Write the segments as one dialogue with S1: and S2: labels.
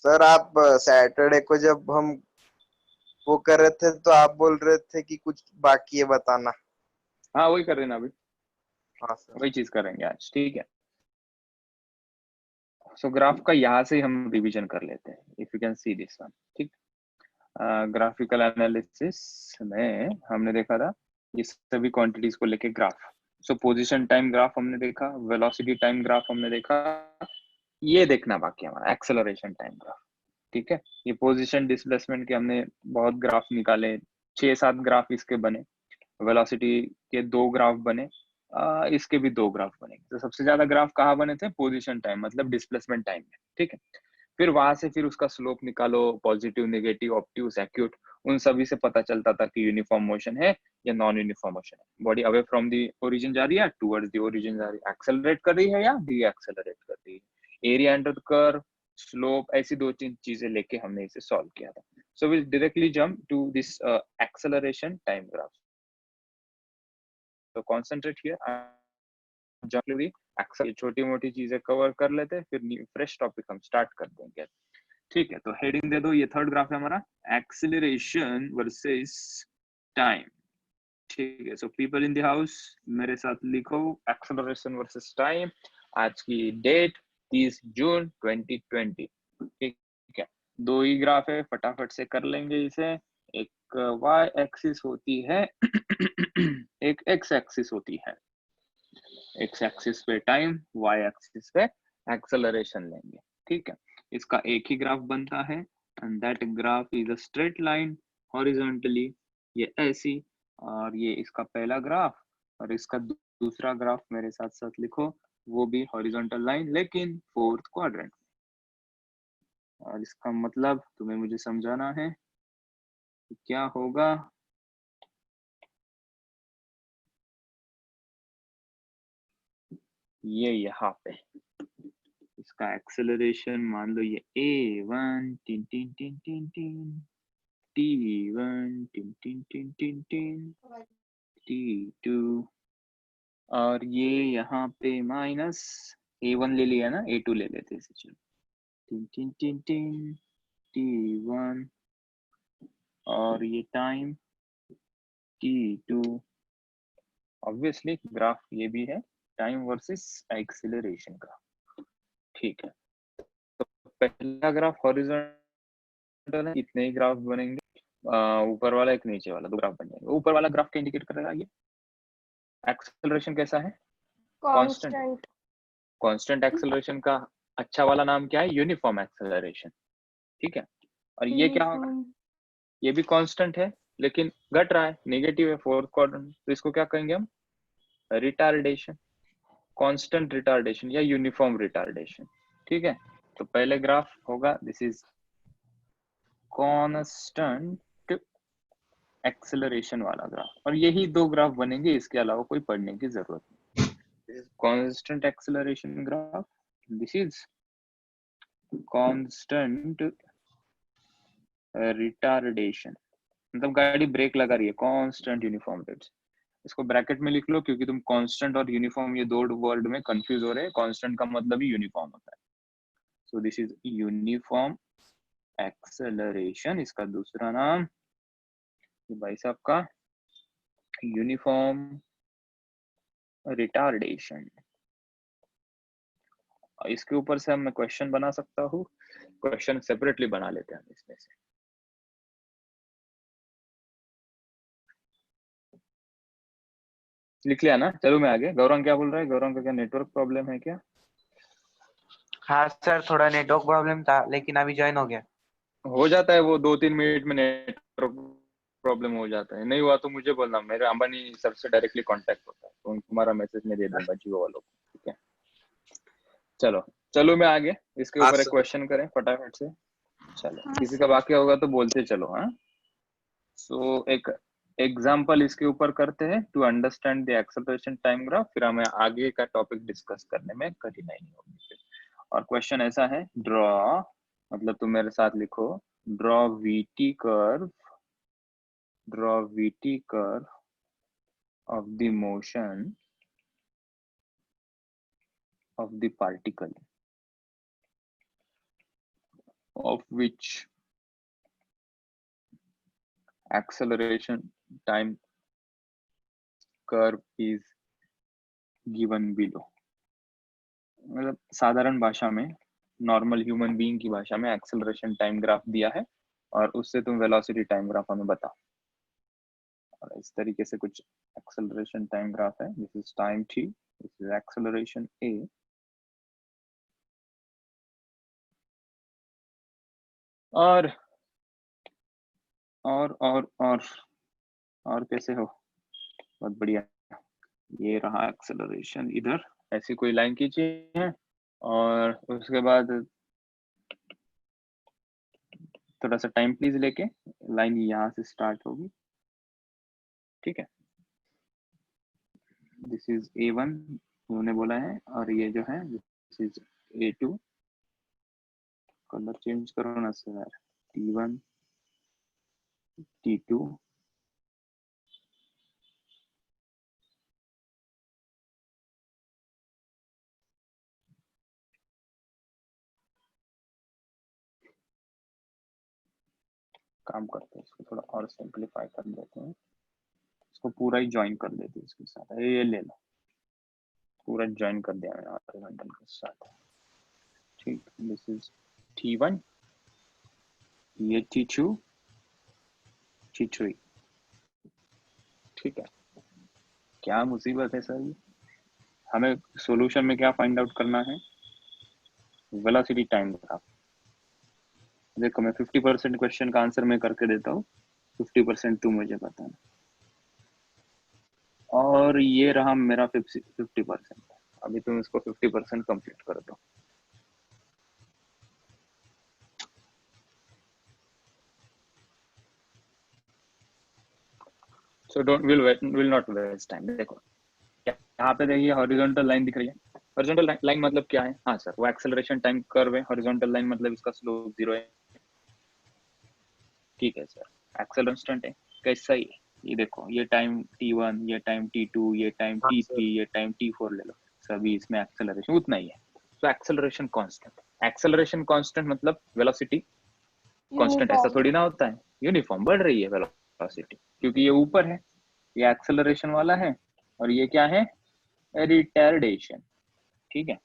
S1: Sir आप Saturday को जब हम वो कर रहे थे तो आप बोल रहे थे कि कुछ बाकी है बताना।
S2: हाँ वही कर रहे हैं ना अभी,
S1: हाँ सर।
S2: वही चीज करेंगे आज, ठीक है। सो ग्राफ का यहाँ से हम रिवीजन कर लेते हैं, if you can see this one, ठीक। ग्राफिकल एनालिसिस में हमने देखा था ये सभी क्वांटिटीज को लेके ग्राफ। सो पोजीशन टाइम ग्राफ हमने देखा, वेलोसिटी टाइम ग्राफ हमने देखा, ये देखना बाकी है हमारा एक्सेलरेशन टाइम ग्राफ, ठीक है। ये पोजीशन डिस्प्लेसमेंट के हमने बहुत ग्राफ निकाले, 6-7 ग्राफ इसके बने, वेलोसिटी के 2 ग्राफ बने, इसके भी 2 ग्राफ बने। तो सबसे ज्यादा ग्राफ कहाँ बने थे? पोजीशन टाइम मतलब डिस्प्लेसमेंट टाइम में, ठीक है। फिर वहां से फिर उसका स्लोप निकालो, पॉजिटिव, नेगेटिव, ऑप्ट्यूज, एक्यूट, उन सभी से पता चलता था कि यूनिफॉर्म मोशन है या नॉन यूनिफॉर्म मोशन है। Body away from the origin जा रही है, टुवर्ड्स दी ओरिजिन जा रही है, एक्सेलरेट कर रही है या डी एक्सेलरेट कर रही है, area under the curve, slope, ऐसी 2-3 चीजें लेके हमने इसे सॉल्व किया था। So will directly jump to this acceleration time graph. तो कॉन्सेंट्रेट हियर, छोटी मोटी चीजें कवर कर लेते हैं, फिर फ्रेश टॉपिक हम स्टार्ट कर देंगे, ठीक है। तो हेडिंग दे दो, ये थर्ड ग्राफ है हमारा, एक्सीलरेशन वर्सेस टाइम, ठीक है। So people in the house मेरे साथ लिखो, एक्सीलरेशन वर्सेस टाइम, आज की डेट 30 जून 2020, ठीक है। 2 ही ग्राफ है, फटाफट से कर लेंगे इसे। एक वाई एक्सिस होती है एक एक्स एक्सिस होती है। एक्स एक्सिस पे टाइम, वाई एक्सिस पे एक्सेलरेशन लेंगे, ठीक है। इसका एक ही ग्राफ बनता है, and that graph is a straight line horizontally, ये ऐसी, और ये इसका पहला ग्राफ, और इसका दूसरा ग्राफ मेरे साथ साथ लिखो, वो भी हॉरिजॉन्टल लाइन लेकिन फोर्थ क्वाड्रेंट। और इसका मतलब तुम्हें मुझे समझाना है कि क्या होगा। ये यहाँ पे इसका एक्सेलरेशन मान लो ये A1 tin tin tin tin tin, T1 tin tin tin tin tin, T2, और ये यहाँ पे माइनस A1 ले लिया ना, A2 ले लेते इसे, चलो, tin tin tin tin, T1, और ये टाइम T2। ऑब्वियसली ग्राफ ये भी है टाइम वर्सेस एक्सीलरेशन का, ठीक है। तो पहला ग्राफ हॉरिजॉन्टल है, इतने ही ग्राफ बनेंगे, ऊपर वाला एक, नीचे वाला, 2 ग्राफ बन जाएंगे। ऊपर वाला ग्राफ क्या इंडिकेट करेगा? ये एक्सेलरेशन कैसा है? कांस्टेंट।
S3: कांस्टेंट।
S2: कांस्टेंट एक्सेलरेशन का अच्छा वाला नाम क्या है? यूनिफॉर्म एक्सेलरेशन, ठीक है। और ये क्या होगा?
S3: यूनिफॉर्म।
S2: ये भी कांस्टेंट है लेकिन घट रहा है, नेगेटिव है, फोर्थ क्वाड्रेंट, तो इसको क्या कहेंगे हम? रिटार्डेशन, कांस्टेंट रिटार्डेशन या यूनिफॉर्म रिटार्डेशन, ठीक है। तो पहले ग्राफ होगा, दिस इज कांस्टेंट एक्सेलरेशन वाला ग्राफ, और यही 2 ग्राफ बनेंगे, इसके अलावा कोई पढ़ने की जरूरत नहीं। Constant acceleration graph, this is constant retardation, मतलब गाड़ी ब्रेक लगा रही है, कांस्टेंट यूनिफॉर्म रेट्स। इसको ब्रैकेट में लिख लो, क्योंकि तुम कांस्टेंट और यूनिफॉर्म ये 2 वर्ड में कंफ्यूज हो रहे हैं। कांस्टेंट का मतलब ही यूनिफॉर्म होता है। So this is uniform acceleration, इसका दूसरा नाम भाई साहब का यूनिफॉर्म रिटार्डेशन। इसके ऊपर से मैं क्वेश्चन बना सकता हूँ, क्वेश्चन सेपरेटली बना लेते हैं इसमें से। लिख लिया ना? चलो मैं आगे। गौरंग क्या बोल रहा है? गौरंग का क्या नेटवर्क प्रॉब्लम है क्या?
S4: हाँ सर, थोड़ा नेटवर्क प्रॉब्लम था लेकिन अभी ज्वाइन हो गया।
S2: हो जाता है वो 2-3 मिनट में नेटवर्क प्रॉब्लम हो जाता है। नहीं हुआ तो मुझे बोलना, मेरे अंबानी सर से डायरेक्टली कांटेक्ट होता है, तो तुम्हारा मैसेज में दे दूंगा जियो वालों को, ठीक है। चलो चलो मैं आगे, इसके ऊपर एक क्वेश्चन करें फटाफट से। चलो किसी का बाकी होगा तो बोलते चलो। हाँ, सो एक एग्जाम्पल इसके ऊपर करते हैं to understand the acceleration time graph, फिर हमें आगे का टॉपिक डिस्कस करने में कठिनाई नहीं होगी। और क्वेश्चन ऐसा है, ड्रॉ, मतलब तुम मेरे साथ लिखो, draw VT curve, draw VT curve of the motion of the particle of which acceleration time curve is given below। मतलब साधारण भाषा में, नॉर्मल ह्यूमन बीइंग की भाषा में एक्सेलरेशन टाइम ग्राफ दिया है और उससे तुम वेलोसिटी टाइम ग्राफ हमें बताओ। और इस तरीके से कुछ एक्सेलरेशन टाइम ग्राफ है। This is time t, this is acceleration a। और कैसे हो? बहुत बढ़िया। ये रहा एक्सेलरेशन, इधर ऐसी कोई लाइन खींची है और उसके बाद थोड़ा सा टाइम प्लीज लेके लाइन यहाँ से स्टार्ट होगी, ठीक है। दिस इज A1 उन्होंने बोला है, और ये जो है this is A2। Colour change करो ना सर, T1 T2 काम करते हैं, इसको थोड़ा और सिंपलीफाई कर देते हैं, इसको पूरा ही ज्वाइन कर देते हैं इसके साथ। ये ले लो, पूरा ज्वाइन कर दिया मैंने हॉरिजॉन्टल के साथ, ठीक। दिस इज T1, ये T2 T3, ठीक है। क्या मुसीबत है सर ये? हमें सॉल्यूशन में क्या फाइंड आउट करना है? Velocity time graph. देखो मैं 50% क्वेश्चन का आंसर मैं करके देता हूँ, 50% तू मुझे बताना। और ये रहा मेरा 50%। अभी तुम इसको 50% कंप्लीट कर दो। So don't will not waste time. देखो यहाँ पे देखिए हॉरिजॉन्टल लाइन दिख रही है। हॉरिजॉन्टल लाइन मतलब क्या है? हाँ सर, वो एक्सेलरेशन टाइम कर्व है। हॉरिजॉन्टल लाइन मतलब इसका स्लोप 0 है, ठीक है सर। एक्सेल कांस्टेंट है, कैसा ही है ये देखो, ये टाइम T1, ये टाइम T2, ये टाइम T3, ये टाइम T4 ले लो, सभी इसमें एक्सेलरेशन उतना ही है। तो एक्सेलरेशन कांस्टेंट, एक्सेलरेशन कांस्टेंट मतलब वेलोसिटी कांस्टेंट। ऐसा थोड़ी ना होता है, यूनिफॉर्म बढ़ रही है वेलोसिटी, क्योंकि ये ऊपर है, ये एक्सेलरेशन वाला है, और ये क्या है? रिटार्डेशन, ठीक है।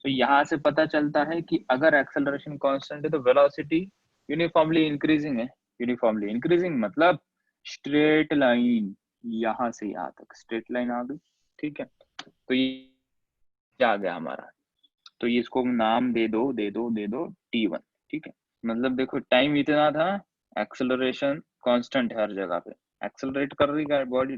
S2: तो यहाँ से पता चलता है कि अगर एक्सेलरेशन कांस्टेंट है तो वेलोसिटी यूनिफॉर्मली इंक्रीजिंग है। यूनिफॉर्मली इंक्रीजिंग मतलब स्ट्रेट लाइन, यहाँ से यहाँ तक स्ट्रेट लाइन आ गई, ठीक है। तो ये आ गया हमारा, तो ये इसको नाम दे दो T1, ठीक है। मतलब देखो टाइम इतना था, एक्सेलरेशन कांस्टेंट है हर जगह पे, एक्सेलरेट कर रही है बॉडी,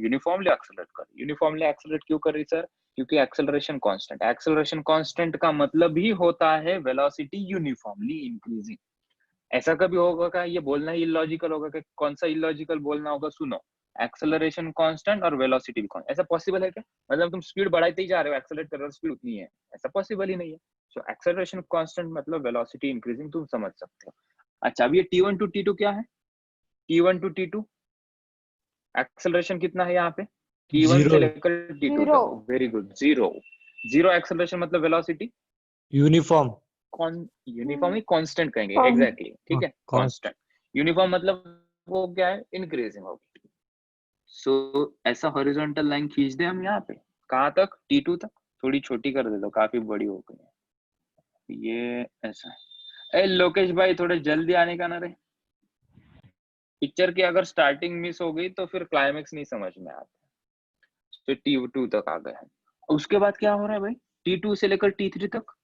S2: यूनिफॉर्मली एक्सेलरेट कर, यूनिफॉर्मली एक्सेलरेट क्यों कर रही सर? क्योंकि एक्सेलरेशन कांस्टेंट, एक्सेलरेशन कांस्टेंट का मतलब ही होता है वेलोसिटी यूनिफॉर्मली इंक्रीजिंग। ऐसा कभी होगा क्या? ये बोलना ही इलॉजिकल होगा कि कौन सा इलॉजिकल बोलना होगा? सुनो, एक्सेलरेशन कांस्टेंट और वेलोसिटी भी कांस्टेंट, ऐसा पॉसिबल है क्या? मतलब तुम स्पीड बढ़ाते ही जा रहे हो, एक्सेलरेट कर रहे हो, स्पीड उतनी है, ऐसा पॉसिबल ही नहीं है। सो एक्सेलरेशन कांस्टेंट मतलब वेलोसिटी इंक्रीजिंग, तुम समझ सकते हो। अच्छा, अब ये T1 टू T2 क्या है? T1 टू T2 एक्सेलरेशन कितना है यहाँ पे? T1 से लेकर T2 तक, very good, zero. Zero acceleration मतलब वेलोसिटी
S3: यूनिफॉर्म,
S2: यूनिफॉर्म ही कांस्टेंट कहेंगे, एग्जैक्टली, ठीक है, कांस्टेंट। यूनिफॉर्म मतलब वो क्या है? इंक्रीजिंग होगी। सो ऐसा हॉरिजॉन्टल लाइन खींच दे हम यहाँ पे, कहाँ तक? T2 तक। थोड़ी छोटी कर दे दो, काफी बड़ी हो गई है ये, ऐसा है। ए लोकेश भाई, थोड़े जल्दी आने का ना रे, पिक्चर की अगर स्टार्टिंग मिस हो गई तो फिर क्लाइमेक्स नहीं समझ में आता। तो T2 तक आ गए हैं, उसके बाद क्या हो रहा है भाई? T2 से लेकर T3 तक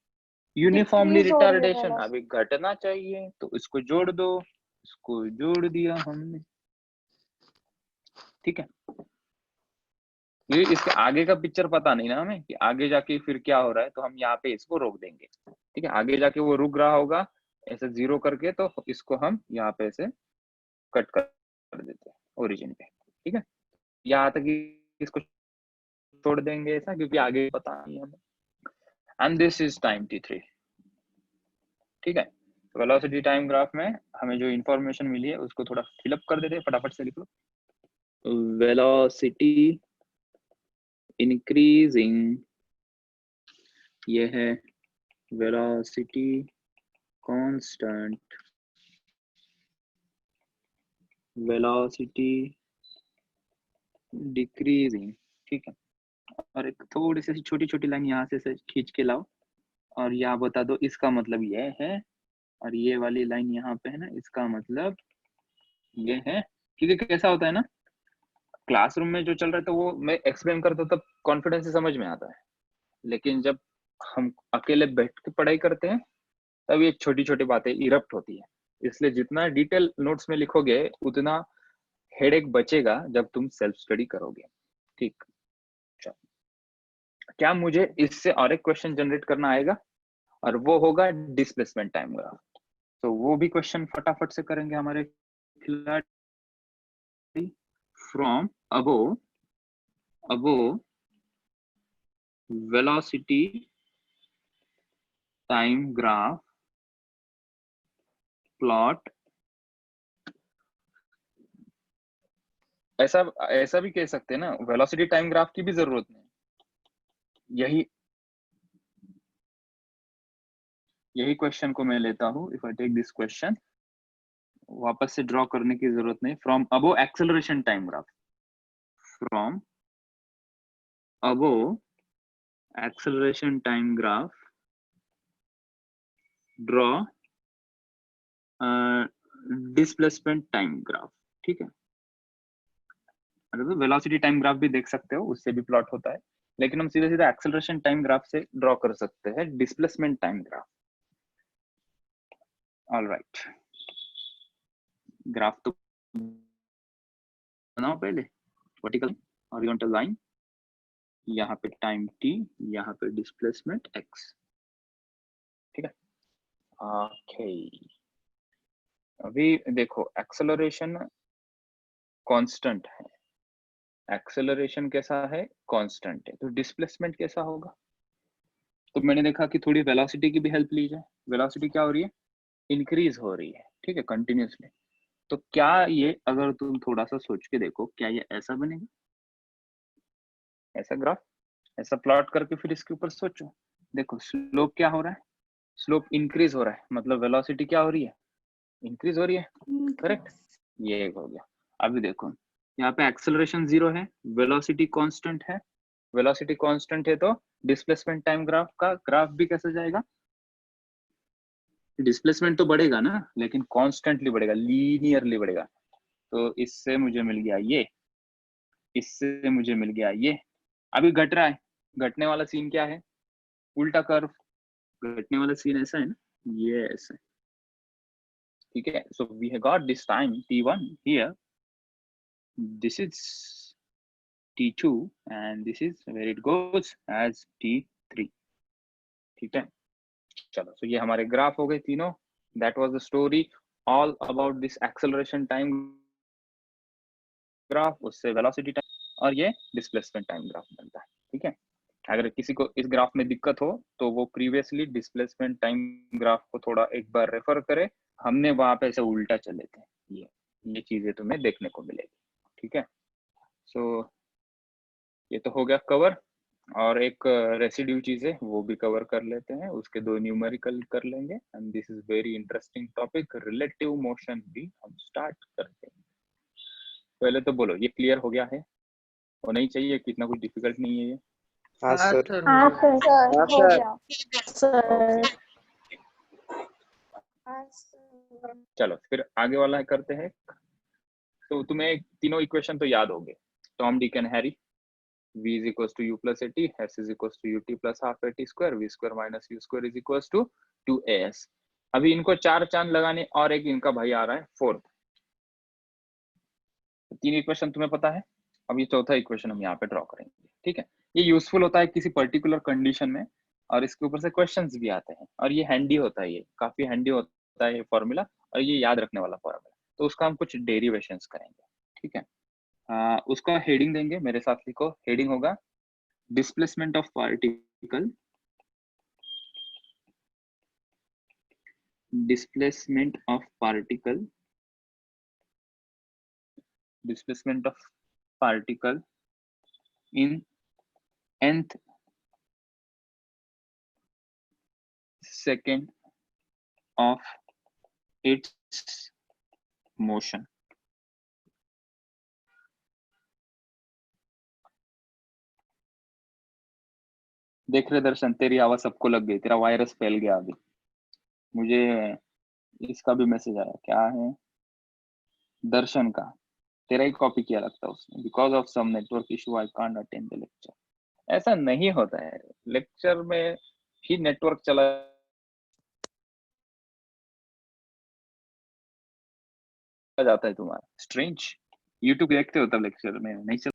S2: यूनिफॉर्मली रिटार्डेशन। अभी घटना चाहिए तो इसको जोड़ दो, इसको जोड़ दिया हमने, ठीक है। ये इसके आगे का पिक्चर पता नहीं ना हमें कि आगे जाके फिर क्या हो रहा है, तो हम यहाँ पे इसको रोक देंगे, ठीक है। आगे जाके वो रुक रहा होगा ऐसे जीरो करके, तो इसको हम यहाँ पे ऐसे कट कर देते हैं ओरिजिन पे, ठीक है। यहाँ तक इसको छोड़ देंगे ऐसा, क्योंकि आगे पता नहीं हमें। And this is time T3, ठीक है। वेलोसिटी टाइम ग्राफ में हमें जो इंफॉर्मेशन मिली है उसको थोड़ा फिलअप कर देते हैं, फटाफट से लिख लो। वेलोसिटी इंक्रीजिंग, ये है velocity constant, velocity decreasing, ठीक है। और एक थोड़ी सी छोटी छोटी लाइन यहाँ से खींच के लाओ और यहाँ बता दो इसका मतलब ये है, और ये वाली लाइन यहाँ पे है ना, इसका मतलब ये है। क्योंकि कैसा होता है ना, क्लासरूम में जो चल रहा था वो मैं एक्सप्लेन करता हूँ तब कॉन्फिडेंस से समझ में आता है, लेकिन जब हम अकेले बैठ के पढ़ाई करते हैं तब ये छोटी छोटी बातें इरप्ट होती है। इसलिए जितना डिटेल नोट्स में लिखोगे उतना हेडेक बचेगा जब तुम सेल्फ स्टडी करोगे। ठीक, क्या मुझे इससे और एक क्वेश्चन जनरेट करना आएगा, और वो होगा डिस्प्लेसमेंट टाइम ग्राफ। तो वो भी क्वेश्चन फटाफट से करेंगे हमारे खिलाड़ी। From above velocity time graph plot, ऐसा भी कह सकते हैं ना, वेलोसिटी टाइम ग्राफ की भी जरूरत नहीं। यही क्वेश्चन को मैं लेता हूं। If I take this question, वापस से ड्रॉ करने की जरूरत नहीं। From above acceleration time graph, from above acceleration time graph draw displacement time graph. ठीक है, वेलोसिटी टाइम ग्राफ भी देख सकते हो, उससे भी प्लॉट होता है, लेकिन हम सीधे सीधे एक्सेलरेशन टाइम ग्राफ से ड्रॉ कर सकते हैं displacement time graph. Alright, graph तो बनाओ पहले, वर्टिकल हॉरिजॉन्टल लाइन, यहाँ पे टाइम t, यहाँ पे डिस्प्लेसमेंट x। ठीक है, ओके। अभी देखो एक्सेलरेशन कांस्टेंट है, एक्सेलरेशन कैसा है, कांस्टेंट है, तो डिस्प्लेसमेंट कैसा होगा। तो मैंने देखा कि थोड़ी वेलोसिटी की भी हेल्प ली जाए। वेलोसिटी क्या हो रही है, इंक्रीज हो रही है, ठीक है, कंटिन्यूसली। तो क्या ये, अगर तुम थोड़ा सा सोच के देखो, क्या ये ऐसा बनेगा, ऐसा ग्राफ, ऐसा प्लॉट करके फिर इसके ऊपर सोचो। देखो स्लोप क्या हो रहा है, स्लोप इंक्रीज हो रहा है, मतलब वेलोसिटी क्या हो रही है, इंक्रीज हो रही है, करेक्ट। ये एक हो गया। अभी देखो यहाँ पे एक्सेलरेशन 0 है, वेलोसिटी कांस्टेंट है, वेलोसिटी कांस्टेंट है तो डिस्प्लेसमेंट टाइम ग्राफ का ग्राफ भी कैसे जाएगा, डिस्प्लेसमेंट तो बढ़ेगा ना, लेकिन कॉन्स्टेंटली बढ़ेगा, लीनियरली बढ़ेगा। तो इससे मुझे मिल गया ये, इससे मुझे मिल गया ये। अभी घट रहा है, घटने वाला सीन क्या है, उल्टा कर्व, घटने वाला सीन ऐसा है ना, ये ऐसा है, ठीक है। So we have got this time t1 here, this is t2 and this is where it goes as t3। ठीक है, चलो, so ये हमारे ग्राफ हो गए तीनों। That was the story all about this acceleration time graph, उससे velocity time, और ये डिस्प्लेसमेंट टाइम ग्राफ बनता है। ठीक है, अगर किसी को इस ग्राफ में दिक्कत हो तो वो प्रीवियसली डिस्प्लेसमेंट टाइम ग्राफ को थोड़ा एक बार रेफर करे, हमने वहां पे ऐसे उल्टा चले थे। ये चीजें तुम्हें देखने को मिलेगी। ठीक है, सो ये तो हो गया कवर, और एक रेसिड्यू चीज है वो भी कवर कर लेते हैं, उसके दो न्यूमेरिकल कर लेंगे। And this is very interesting topic, relative motion भी हम स्टार्ट करते हैं। पहले तो बोलो ये क्लियर हो गया है, होना ही चाहिए, कितना कुछ डिफिकल्ट नहीं है ये।
S1: हाँ सर,
S3: हाँ सर,
S1: हाँ
S3: हो
S1: सर।
S3: गया सर।
S2: चलो फिर आगे वाला करते हैं। तो तुम्हें तीनों इक्वेशन तो याद होंगे, Tom Dick and Harry, v is equals to u plus at, s is equals to ut plus half at square, v square minus u square is equals to 2as। अभी इनको चार चांद लगाने, और एक इनका भाई आ रहा है फोर्थ। तीन इक्वेशन तुम्हें पता है, अब ये चौथा इक्वेशन हम यहाँ पे ड्रॉ करेंगे। ठीक है, ये यूजफुल होता है किसी पर्टिकुलर कंडीशन में, और इसके ऊपर से क्वेश्चंस भी आते हैं, और ये हैंडी होता है, ये काफी हैंडी होता है ये फॉर्मूला, और ये याद रखने वाला फॉर्मूला। तो उसका हम कुछ डेरिवेशंस करेंगे। ठीक है, उसका हेडिंग देंगे, मेरे साथ लिखो, हेडिंग होगा displacement of particle, displacement of particle, displacement of particle in nth second of its motion. देख रहे दर्शन, तेरी आवाज सबको लग गई, तेरा वायरस फैल गया अभी। मुझे इसका भी मैसेज आया, क्या है, दर्शन का, तेरा ही कॉपी किया लगता है उसने। Because of some network issue I can't attend the lecture. ऐसा नहीं होता है, लेक्चर में ही नेटवर्क चला जाता है तुम्हारा। स्ट्रेंज, यूट्यूब देखते हो तब लेक्चर में नहीं चल।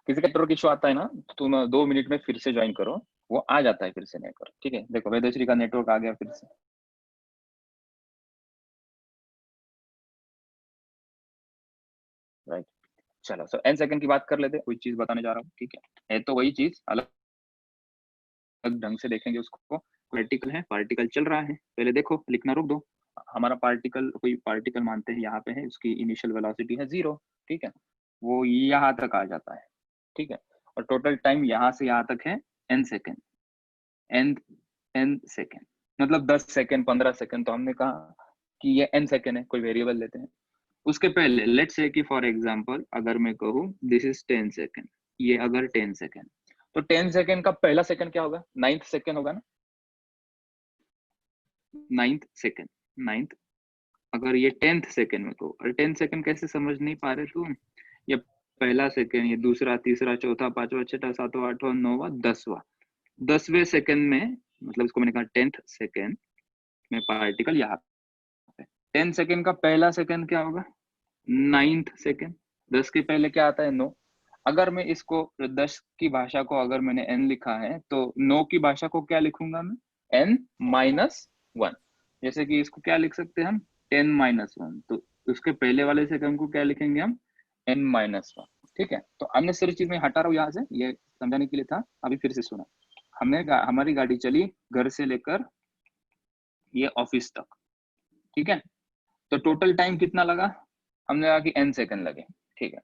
S2: किसी का नेटवर्क इशू आता है ना, तुम 2 मिनट में फिर से ज्वाइन करो, वो आ जाता है फिर से नेटवर्क। ठीक है, देखो वेदश्री का नेटवर्क आ गया फिर से। राइट, चलो सो n सेकंड की बात कर लेते हैं। कोई चीज बताने जा रहा हूँ, ठीक है तो वही चीज अलग ढंग से देखेंगे उसको। पार्टिकल है, पार्टिकल चल रहा है, पहले देखो लिखना रोक दो। हमारा पार्टिकल, कोई पार्टिकल मानते हैं यहाँ पे है, उसकी इनिशियल वेलोसिटी है 0, ठीक है, वो यहाँ तक आ जाता है, ठीक है, और टोटल टाइम यहाँ से यहाँ तक है n सेकेंड, n सेकेंड मतलब 10 सेकेंड 15 सेकेंड। तो हमने कहा कि ये n सेकेंड है, कोई वेरिएबल लेते हैं। उसके पहले लेट्स से कि फॉर एग्जांपल अगर मैं कहूँ दिस इज 10 सेकेंड, ये अगर 10 सेकेंड, तो 10 सेकेंड का पहला सेकेंड क्या होगा, 9th सेकेंड होगा ना, 9th सेकेंड, 9th। अगर ये 10th सेकेंड में कहूँ, और 10 सेकेंड कैसे समझ नहीं पा रहे तुम, ये पहला सेकेंड, ये दूसरा, तीसरा, चौथा, पांचवा, छठा, सातवां, आठवां, नौवां, 10वां, 10वें सेकेंड में, मतलब इसको मैंने कहा 10th सेकेंड में पार्टिकल यहाँ पे। 10 सेकेंड का पहला सेकेंड क्या होगा, 9th सेकेंड। 10 के पहले क्या आता है, 9। अगर मैं इसको 10 की भाषा को अगर मैंने n लिखा है, तो 9 की भाषा को क्या लिखूंगा मैं, n माइनस 1। जैसे कि इसको क्या लिख सकते हैं हम, 10 माइनस 1, तो उसके पहले वाले सेकंड को क्या लिखेंगे हम, n माइनस 1। ठीक है, तो अन्य सारी चीज मैं हटा रहा हूँ यहाँ से, ये समझाने के लिए था। अभी फिर से सुना, हमारी गाड़ी चली घर से लेकर ये ऑफिस तक, ठीक है, तो टोटल टाइम कितना लगा, हमने कहा कि n सेकंड लगे, ठीक है।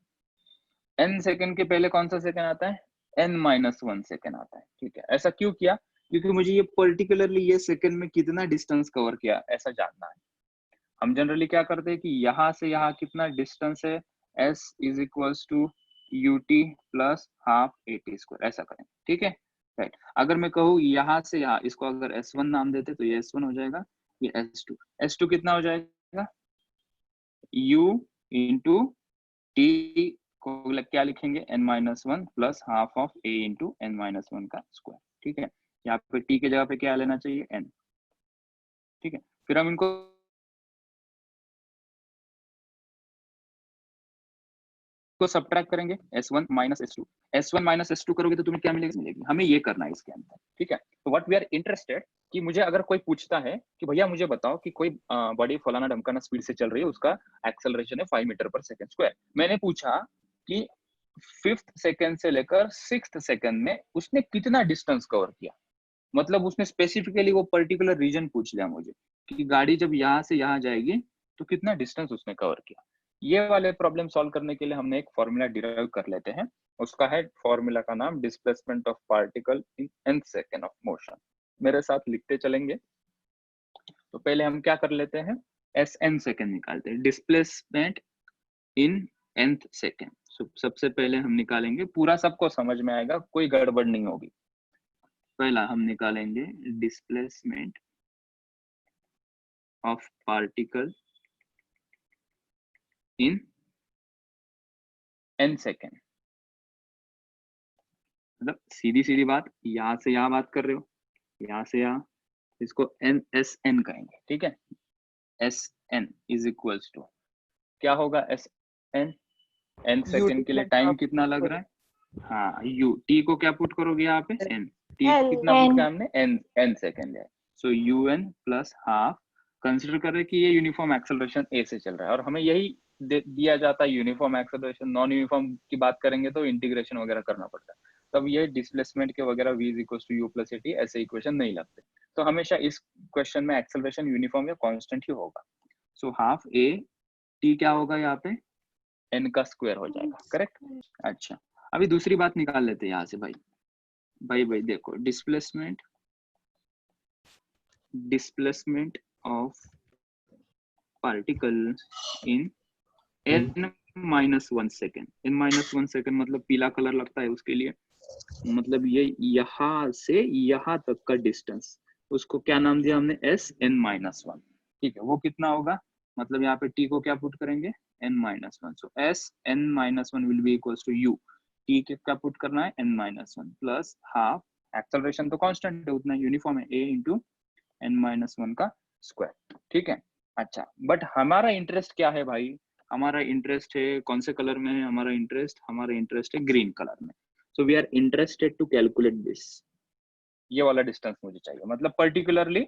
S2: n सेकंड के पहले कौन सा सेकंड आता है, n माइनस 1 सेकंड आता है, ठीक है। ऐसा क्यों किया, क्योंकि मुझे ये पर्टिकुलरली ये सेकंड में कितना डिस्टेंस कवर किया ऐसा जानना है। हम जनरली क्या करते हैं कि यहाँ से यहाँ कितना डिस्टेंस है, s is equals to ut plus half at square, ऐसा करें, ठीक है, राइट। अगर मैं कहूँ यहाँ से यहाँ, इसको अगर s1 नाम देते तो ये s1 हो जाएगा, ये s2 कितना हो जाएगा, u इंटू t को क्या लिखेंगे, n minus 1 plus half of a into n minus 1 का स्क्वायर, ठीक है। यहाँ पे t के जगह पे क्या लेना चाहिए, n, ठीक है। फिर हम इनको सब्ट्रैक्ट करेंगे, s1 minus s2, s1 minus s2 करोगे तो तुम्हें क्या मिलेगी, हमें ये करना है इसके अंदर, ठीक है। तो व्हाट वी आर इंटरेस्टेड, कि मुझे अगर कोई पूछता है कि भैया मुझे बताओ कि कोई बड़ी फलाना ढमकाना स्पीड से चल रही है, उसका एक्सेलरेशन है 5 मीटर पर सेकंड स्क्वायर। मैंने पूछा कि 5th सेकंड से लेकर 6th सेकंड में उसने कितना डिस्टेंस कवर किया, मतलब उसने स्पेसिफिकली वो पर्टिकुलर रीजन पूछ लिया मुझे कि गाड़ी जब यहाँ से यहाँ जाएगी तो कितना डिस्टेंस उसने कवर किया। ये वाले प्रॉब्लम सॉल्व करने के लिए हमने एक फॉर्मूला डिराइव कर लेते हैं, उसका है, फॉर्मूला का नाम displacement of particle in nth second of motion. मेरे साथ लिखते चलेंगे। तो पहले हम क्या कर लेते हैं, sn सेकेंड निकालते हैं, डिस्प्लेसमेंट इन nth सेकेंड। सबसे पहले हम निकालेंगे, पूरा सबको समझ में आएगा, कोई गड़बड़ नहीं होगी। पहला हम निकालेंगे displacement of particle in n second, मतलब सीधी सीधी बात, यहाँ से यहाँ बात कर रहे हो, यहाँ से यहाँ, इसको SN कहेंगे, ठीक है। SN इज इक्वल्स टू क्या होगा, SN, n सेकेंड के लिए टाइम कितना लग रहा है, हाँ, u, t को क्या पुट करोगे यहाँ पे, n, t कितना पुट किया हमने, n सेकेंड है, सो un प्लस हाफ। कंसिडर कर रहे कि ये यूनिफॉर्म एक्सेलरेशन a से चल रहा है, और हमें यही दिया जाता है यूनिफॉर्म एक्सेलरेशन। नॉन यूनिफॉर्म की बात करेंगे तो इंटीग्रेशन वगैरह करना पड़ता है, तब ये डिस्प्लेसमेंट के वगैरह v is equals to u plus at ऐसे इक्वेशन नहीं लगते। तो हमेशा इस क्वेश्चन में एक्सेलरेशन यूनिफॉर्म या कांस्टेंट ही होगा। सो हाफ a t क्या होगा यहाँ पे, n का स्क्वायर हो जाएगा, करेक्ट। अच्छा, अभी दूसरी बात निकाल लेते हैं यहाँ से भाई देखो, displacement displacement of particle in n minus 1 second. n minus 1 second मतलब पीला कलर लगता है उसके लिए, मतलब ये यहाँ से यहाँ तक का डिस्टेंस, उसको क्या नाम दिया हमने, एस एन माइनस वन। ठीक है, वो कितना होगा, मतलब यहाँ पे टी को क्या पुट करेंगे, n minus one. So s n minus one will be equal to you, t के क्या पुट करना है, n minus one plus half, acceleration तो कांस्टेंट है, उतना यूनिफॉर्म है, a into n minus one का स्क्वायर। ठीक है, अच्छा, बट हमारा इंटरेस्ट क्या है भाई, हमारा इंटरेस्ट है कौन से कलर में है, हमारा इंटरेस्ट है ग्रीन कलर में। So we are interested to calculate this, ये वाला डिस्टेंस मुझे चाहिए, मतलब पर्टिकुलरली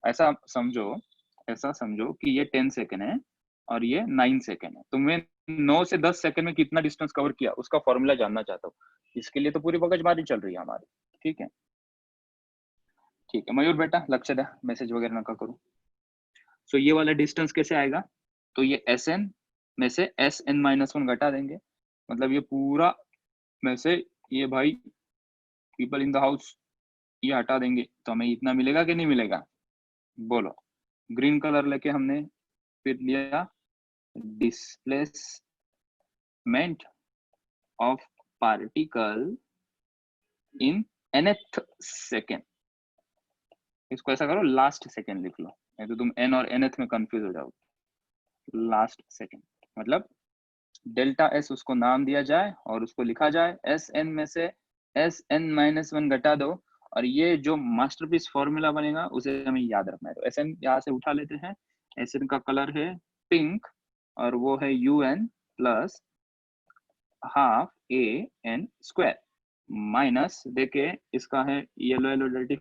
S2: ऐसा समझो कि ये 10 सेकेंड है और ये 9 सेकेंड है, तो मैं 9 से 10 सेकेंड में कितना डिस्टेंस कवर किया उसका फॉर्मूला जानना चाहता हूँ। इसके लिए तो पूरी मगजमारी चल रही है हमारी। ठीक है, ठीक है मयूर बेटा, लक्ष्य दे, मैसेज वगैरह ना करो। सो ये वाला डिस्टेंस कैसे आएगा, तो ये एस एन में से एस एन माइनस वन घटा देंगे, मतलब ये पूरा में से ये भाई पीपल इन द हाउस ये हटा देंगे, तो हमें इतना मिलेगा कि नहीं मिलेगा, बोलो। ग्रीन कलर लेके हमने फिर लिया displacement of particle in nth second, इसको ऐसा करो लास्ट सेकेंड लिख लो, नहीं तो तुम n और nth में कंफ्यूज हो जाओगे। लास्ट सेकेंड मतलब डेल्टा एस उसको नाम दिया जाए और उसको लिखा जाए एस एन में से एस एन माइनस वन घटा दो, और ये जो मास्टरपीस फॉर्मूला बनेगा उसे हमें याद रखना है। तो एस एन यहाँ से उठा लेते हैं, एस एन का कलर है पिंक और वो है U N plus half A N square minus देके इसका है yellow yellow dirty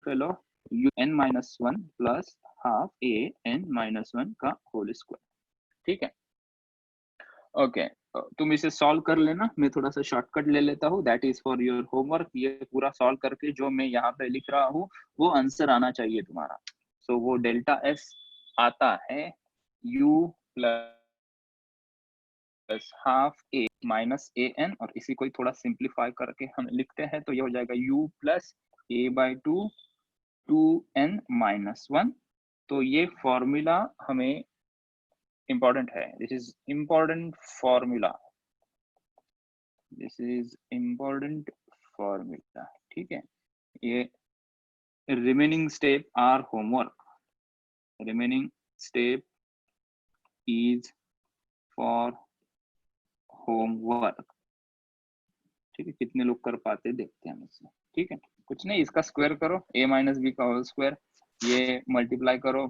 S2: fellow U N minus one plus half A N minus one का होल स्क्वायर। ठीक है, ओके तुम इसे सॉल्व कर लेना, मैं थोड़ा सा शॉर्टकट ले लेता हूँ, that is for your homework. ये पूरा सॉल्व करके जो मैं यहाँ पे लिख रहा हूँ वो आंसर आना चाहिए तुम्हारा। सो वो डेल्टा एस आता है u plus half A minus A N, और इसी को थोड़ा सिंप्लीफाई करके हम लिखते हैं तो ये हो जाएगा u plus A by two two N minus one. तो ये फॉर्मूला हमें इंपॉर्टेंट है, this is important formula, this is important formula. ठीक है, ये remaining step are homework, remaining step is for homework. ठीक है, कितने लोग कर पाते देखते हैं मुझसे। ठीक है, कुछ नहीं, इसका स्क्वायर करो, a माइनस बी का होल स्क्वायर, ये मल्टीप्लाई करो,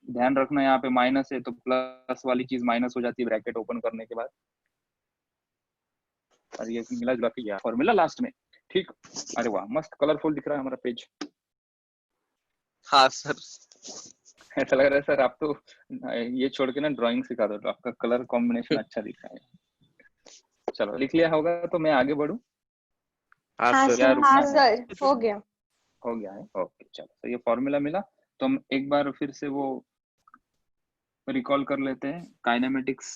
S2: ध्यान रखना यहाँ पे माइनस है तो प्लस वाली चीज माइनस हो जाती है ब्रैकेट ओपन करने के बाद, और ये मिला जुला के फॉर्मूला लास्ट में। ठीक, अरे वाह मस्त कलरफुल दिख रहा है हमारा पेज।
S1: हाँ सर।
S2: ऐसा लग रहा है सर आप तो ये छोड़ के ना ड्राइंग सिखा दो, तो आपका कलर कॉम्बिनेशन अच्छा दिख रहा है। चलो लिख लिया होगा तो मैं आगे बढ़ूं।
S3: हाँ
S1: हाँ
S3: सर।
S1: सर।
S3: हाँ सर, हो गया।
S2: हो गया है, ओके चलो, तो ये फॉर्मूला मिला, तो हम एक बार फिर से वो रिकॉल कर लेते हैं। काइनेमेटिक्स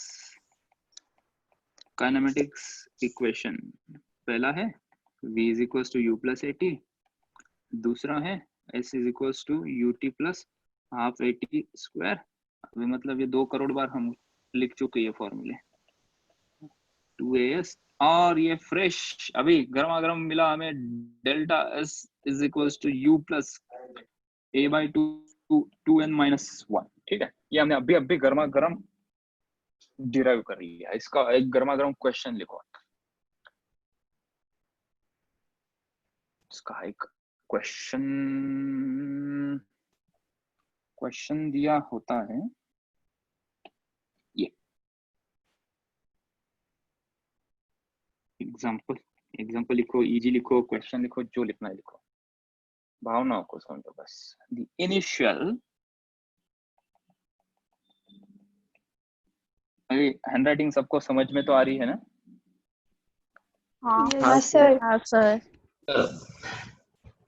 S2: इक्वेशन, पहला है v is equal to U plus A T, दूसरा है s is equal to you T plus half A T square. अभी मतलब ये 2 करोड़ बार हम लिख चुके ये फॉर्मूले, 2as, और ये फ्रेश अभी गर्मा गर्म मिला हमें, delta s is equal to U plus a by two N minus one. ठीक है, ये हमने अभी गर्मा गर्म डिराइव कर रही है, इसका एक गर्मा गर्म क्वेश्चन लिखो, इसका एक क्वेश्चन दिया होता है ये, एग्जाम्पल लिखो, इजी लिखो, क्वेश्चन लिखो, जो लिखना है लिखो, भावनाओं को समझो बस। द इनिशियल, अभी हैंडराइटिंग सबको समझ में तो आ रही है ना?
S3: हाँ सर। हाँ sir.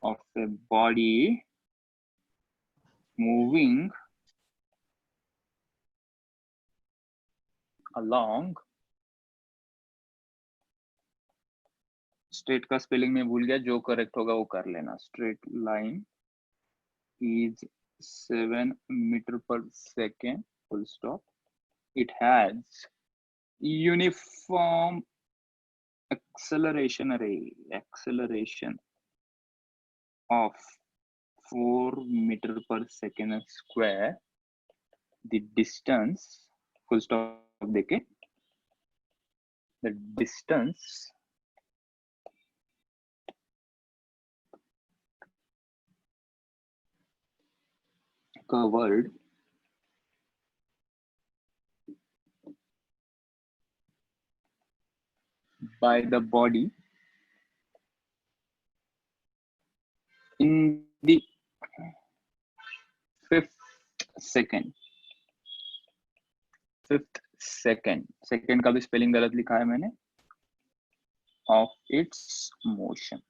S2: Of a body moving along, straight का स्पेलिंग में भूल गया, जो करेक्ट होगा वो कर लेना, straight line is 7 meter per second, full stop. It has uniform acceleration of 4 meter per second square. The distance, full stop देके, the distance covered by the body in the 5th second. Second का भी spelling गलत लिखा है मैंने, of its motion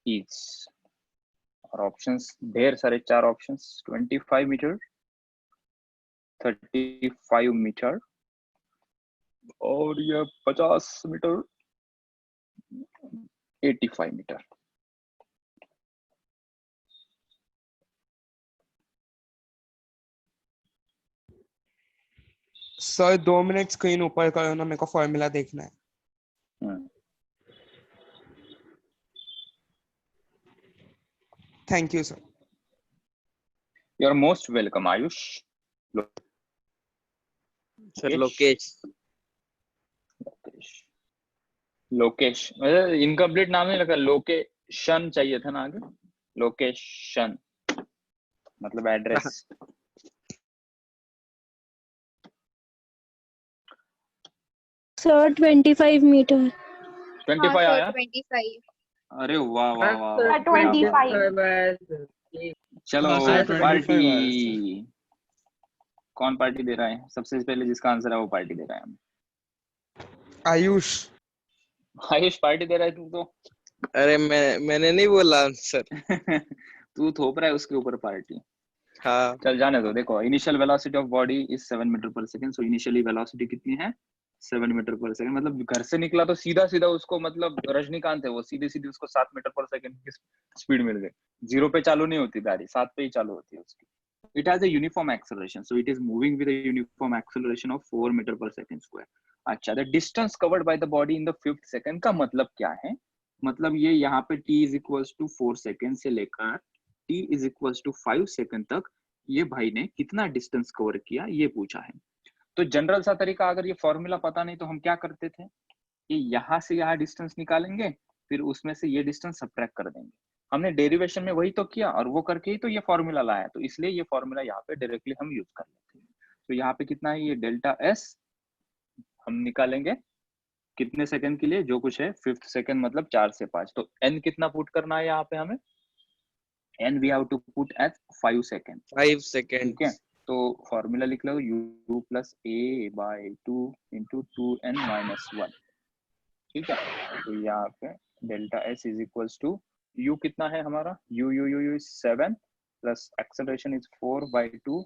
S2: is, और options ढेर सारे, 4 ऑप्शंस, 25 मीटर, 35 मीटर और ये 50 metre, 85 metre.
S5: Sir 2 minute screen ऊपर करो ना, मेरे को फॉर्मूला देखना है। Thank you sir.
S2: You are most welcome Ayush.
S6: Sir Lokesh
S2: incomplete नाम नहीं लगा, लोकेशन चाहिए था ना आगे, लोकेशन मतलब एड्रेस।
S3: Sir, 25 meter.
S2: 25 आया?
S7: 25।
S2: अरे वाह वाह वाह,
S3: 25।
S2: चलो पार्टी। कौन पार्टी दे रहा है? सबसे पहले जिसका आंसर है वो पार्टी दे रहा है।
S5: आयुष
S2: पार्टी दे रहा है तू तो।
S6: अरे मैंने नहीं बोला आंसर।
S2: तू थोप रहा है उसके ऊपर पार्टी।
S6: हाँ
S2: चल जाने दो। देखो initial velocity of body is 7 metre per second, so initially velocity कितनी है? 7 मीटर पर सेकंड। मतलब घर से निकला तो सीधा सीधा उसको, मतलब रजनीकांत है वो, सीधी सीधी उसको 7 मीटर पर सेकंड की स्पीड मिल गई। 0 पे चालू नहीं होती गाड़ी, 7 पे ही चालू होती है उसकी। It has a uniform acceleration, so it is moving with a uniform acceleration of 4 meter per second square. अच्छा, the distance covered by the body in the 5th second का मतलब क्या है? मतलब ये यहाँ पे t is equals to 4 second से लेकर t is equals to 5 second तक ये भाई ने कितना डिस्टेंस कवर किया ये पूछा है। तो जनरल सा तरीका, अगर ये फॉर्मूला पता नहीं तो हम क्या करते थे कि यहाँ से यहाँ डिस्टेंस निकालेंगे, फिर उसमें से ये डिस्टेंस सब्ट्रैक्ट कर देंगे। हमने डेरिवेशन में वही तो किया और वो करके ही तो ये फॉर्मूला लाया, तो इसलिए ये फॉर्मूला यहाँ पे डायरेक्टली हम यूज कर लेते हैं। तो यहाँ पे कितना है? ये डेल्टा एस हम निकालेंगे कितने सेकंड के लिए? जो कुछ है 5th सेकंड, मतलब 4 से 5। तो n कितना पुट करना है यहाँ पे हमें? n we have to put at 5 second.
S6: 5 second.
S2: ठीक है, तो फॉर्मूला लिख लो, u plus a by 2 into 2n minus 1। ठीक है, तो यहाँ पे delta s is equals to u कितना है हमारा? u 7 plus acceleration is 4 by 2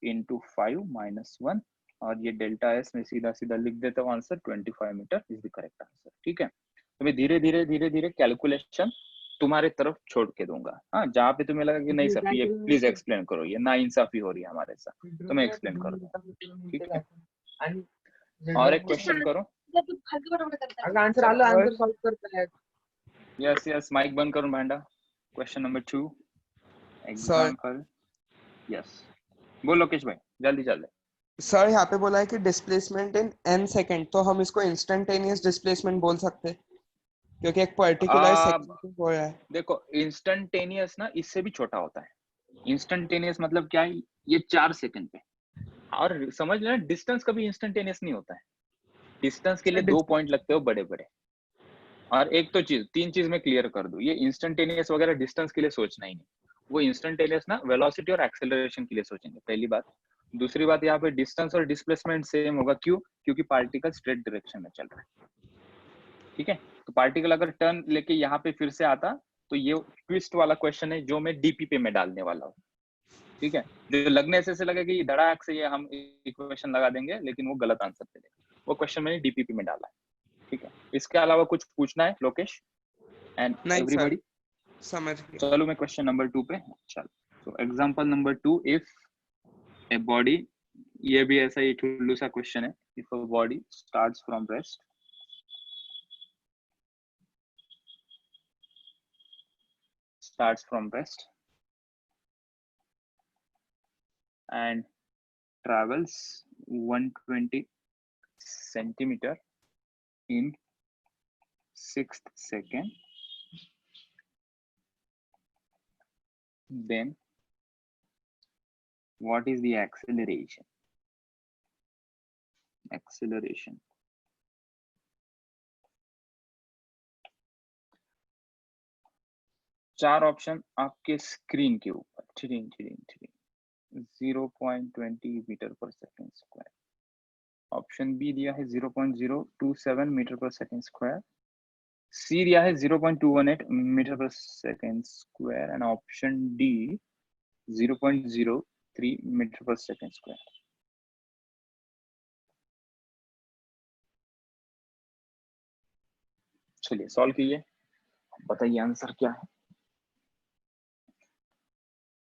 S2: into 5 minus 1, और ये डेल्टा s में सीधा सीधा लिख देता हूँ answer 25 metre is the correct answer. ठीक है, तो मैं धीरे धीरे कैलकुलेशन तुम्हारे तरफ छोड़ के दूंगा। हाँ, जहाँ पे तुम्हें लगा कि नहीं सर ये प्लीज एक्सप्लेन करो, ये ना इंसाफी हो रही है हमारे साथ, तो मैं एक्सप्लेन कर दूंगा। ठीक है, और एक क्वेश्चन करो।
S4: आंसर आलो, आंसर सॉल्व करता है।
S2: यस माइक बंद करो भांडा। Question number 2 example. यस बोल लोकेश भाई, जल्दी।
S5: सर यहाँ पे बोला है कि डिस्प्लेसमेंट इन n सेकंड, तो हम इसको इंस्टेंटेनियस डिस्प्लेसमेंट बोल सकते हैं क्योंकि एक पर्टिकुलर सेकंड हो रहा है।
S2: देखो इंस्टेंटेनियस ना इससे भी छोटा होता है। इंस्टेंटेनियस मतलब क्या है? ये 4 सेकंड पे। और समझ लेना डिस्टेंस कभी इंस्टेंटेनियस नहीं होता है। डिस्टेंस के लिए 2 पॉइंट लगते हो बड़े बड़े। और एक तो चीज, 3 चीज में क्लियर कर दूं, ये इंस्टेंटेनियस वगैरह डिस्टेंस के लिए सोचना ही नहीं। वो इंस्टेंटेनियस ना वेलोसिटी और एक्सेलरेशन के लिए सोचेंगे, पहली बात। दूसरी बात, यहाँ पे डिस्टेंस और डिस्प्लेसमेंट सेम होगा। क्यों? क्योंकि पार्टिकल स्ट्रेट डायरेक्शन में चल रहा है। ठीक है, तो पार्टिकल अगर टर्न लेके यहाँ पे फिर से आता तो ये ट्विस्ट वाला क्वेश्चन है जो मैं डीपी पे में डालने वाला हूँ। ठीक है, जो लगने से लगे कि धड़ाक से ये हम इक्वेशन लगा देंगे, लेकिन वो गलत आंसर दे देगा। वो क्वेश्चन मैंने डीपीपी में डाला है। ठीक है, इसके अलावा कुछ पूछना है लोकेश एंड एवरीबॉडी?
S5: समझ गया।
S2: चलो मैं क्वेश्चन नंबर 2 पे चल। तो example number 2, if a body, ये भी ऐसा ही ठुल्लू सा क्वेश्चन है। If a body starts from rest and travels 120 centimeter in 6th second, then what is the acceleration? चार ऑप्शन आपके स्क्रीन के ऊपर, 0.20 metre per second square. Option B दिया है 0.027 मीटर पर सेकेंड स्क्वायर, सी दिया है 0.218 metre per second square and option D 0.03 metre per second square. चलिए solve कीजिए, बताइए आंसर क्या है।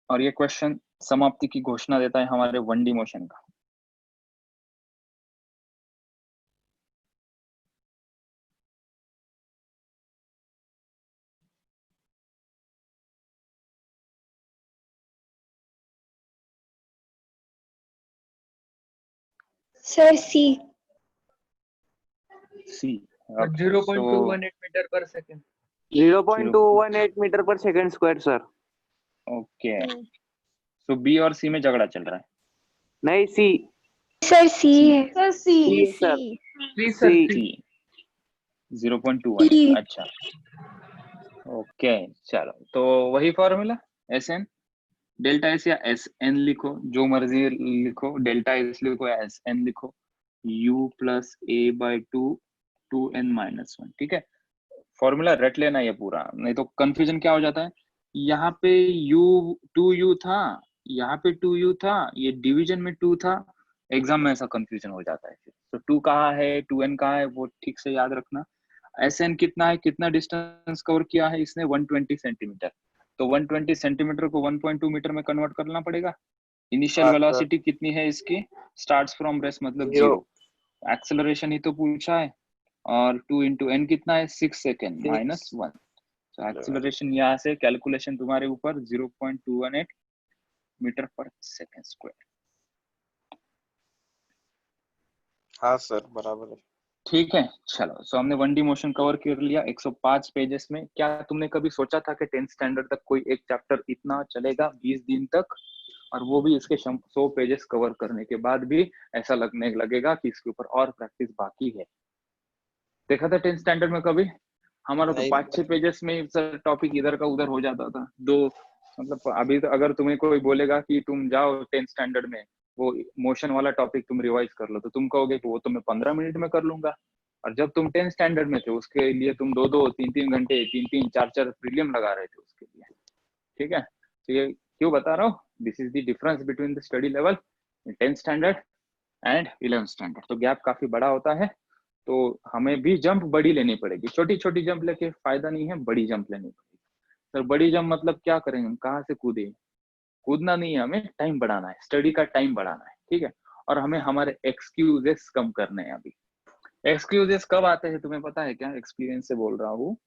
S2: और ये क्वेश्चन समाप्ति की घोषणा देता है हमारे 1D मोशन का।
S3: सर सी।
S2: सी
S4: 0.218 metre per second. 0.218 metre per second square sir.
S2: Okay, तो बी और सी में झगड़ा चल रहा है।
S4: नहीं सी।
S3: सर सी है।
S7: सर सी।
S4: सर
S2: सी 0.218। अच्छा ओके, चलो तो वही फॉर्मूला SN डेल्टा एस या SN लिखो, जो मर्जी लिखो, डेल्टा एस लिखो या SN लिखो, U प्लस A/2 2n-1। ठीक है, फॉर्मूला रट लेना ये पूरा, नहीं तो कंफ्यूजन क्या हो जाता है। यहाँ पे U 2U था, यहाँ पे 2U था, ये डिवीजन में 2 था, एग्जाम में ऐसा कंफ्यूजन हो जाता है। तो 2 कहाँ है 2n कहाँ है वो ठीक से याद रखना। SN कितना है, कितना डिस्टेंस कवर किया है इसने 120 सेंटीमीटर, तो 120 सेंटीमीटर को 1.2 मीटर में कन्वर्ट करना पड़ेगा। इनिशियल
S1: हाँ,
S2: वेलोसिटी कितनी है इसकी, स्टार्ट्स फ्रॉम रेस्ट मतलब 0, एक्सेलरेशन ही तो पूछा है, और 2 into n कितना है 6 सेकेंड माइनस 1। तो एक्सेलरेशन यहाँ से कैलकुलेशन तुम्हारे ऊपर 0.218 मीटर पर सेकेंड स्क्वायर।
S1: हाँ सर बराबर है।
S2: ठीक है, चलो सो हमने 1D मोशन कवर कर लिया 105 पेजेस में। क्या तुमने कभी सोचा था कि 10th स्टैंडर्ड तक कोई एक चैप्टर इतना चलेगा 20 दिन तक, और वो भी इसके 100 पेजेस कवर करने के बाद भी ऐसा लगने लगेगा कि इसके ऊपर और प्रैक्टिस बाकी है। देखा था 10th स्टैंडर्ड में कभी हमारा तो
S1: नहीं।
S2: 5-6 पेजेस में सर टॉपिक इधर का उधर हो जाता था। दो मतलब अभी तो अगर तुम्हें कोई बोलेगा कि तुम जाओ 10th स्टैंडर्ड में वो मोशन वाला टॉपिक तुम रिवाइज कर लो, तो तुम कहोगे कि वो तो मैं 15 मिनट में कर लूंगा। और जब तुम 10th स्टैंडर्ड में थे उसके लिए तुम 2-2 3-3 घंटे 3-3 4-4 प्रीलियम लगा रहे थे उसके लिए। ठीक है, तो ये क्यों बता रहा हूँ, this is the difference between the study level in 10th standard and 11th standard. तो गैप काफी बड़ा होता है, तो हमें भी जंप बड़ी लेनी पड़ेगी। छोटी छोटी जंप लेके फायदा नहीं है, बड़ी जंप लेनी पड़ेगी। तो बड़ी जंप मतलब क्या करेंगे हम, कहाँ से कूदे, कूदना नहीं है, हमें टाइम बढ़ाना है, स्टडी का टाइम बढ़ाना है। ठीक है, और हमें हमारे एक्सक्यूजेस कम करने हैं। अभी एक्सक्यूजेस कब आते हैं तुम्हें पता है क्या, एक्सपीरियंस से बोल रहा हूँ,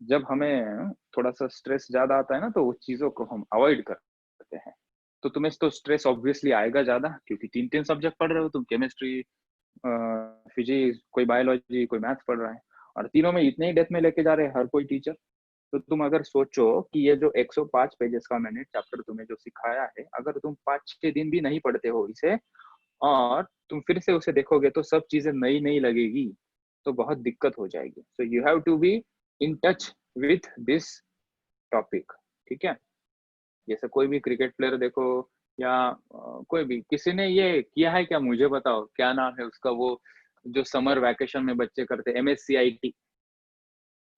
S2: जब हमें थोड़ा सा स्ट्रेस ज्यादा आता है ना तो वो चीजों को हम अवॉइड करते हैं। तो तुम्हें तो स्ट्रेस ऑब्वियसली आएगा ज्यादा, क्योंकि 3-3 सब्जेक्ट पढ़ रहे हो तुम, केमिस्ट्री, फिजिक्स, कोई बायोलॉजी, कोई मैथ्स पढ़ रहा है, और तीनों में इतने ही डेप्थ में लेके जा रहे हैं हर कोई टीचर। तो तुम अगर सोचो कि ये जो 105 पेजेस का मैंने चैप्टर तुम्हें जो सिखाया है, अगर तुम 5-6 दिन भी नहीं पढ़ते हो इसे और तुम फिर से उसे देखोगे तो सब चीजें नई नई लगेगी, तो बहुत दिक्कत हो जाएगी। So you have to be in touch with this topic. ठीक है, जैसे कोई भी क्रिकेट प्लेयर देखो या कोई भी, किसी ने ये किया है क्या मुझे बताओ, क्या नाम है उसका, वो जो समर वैकेशन में बच्चे करते हैं,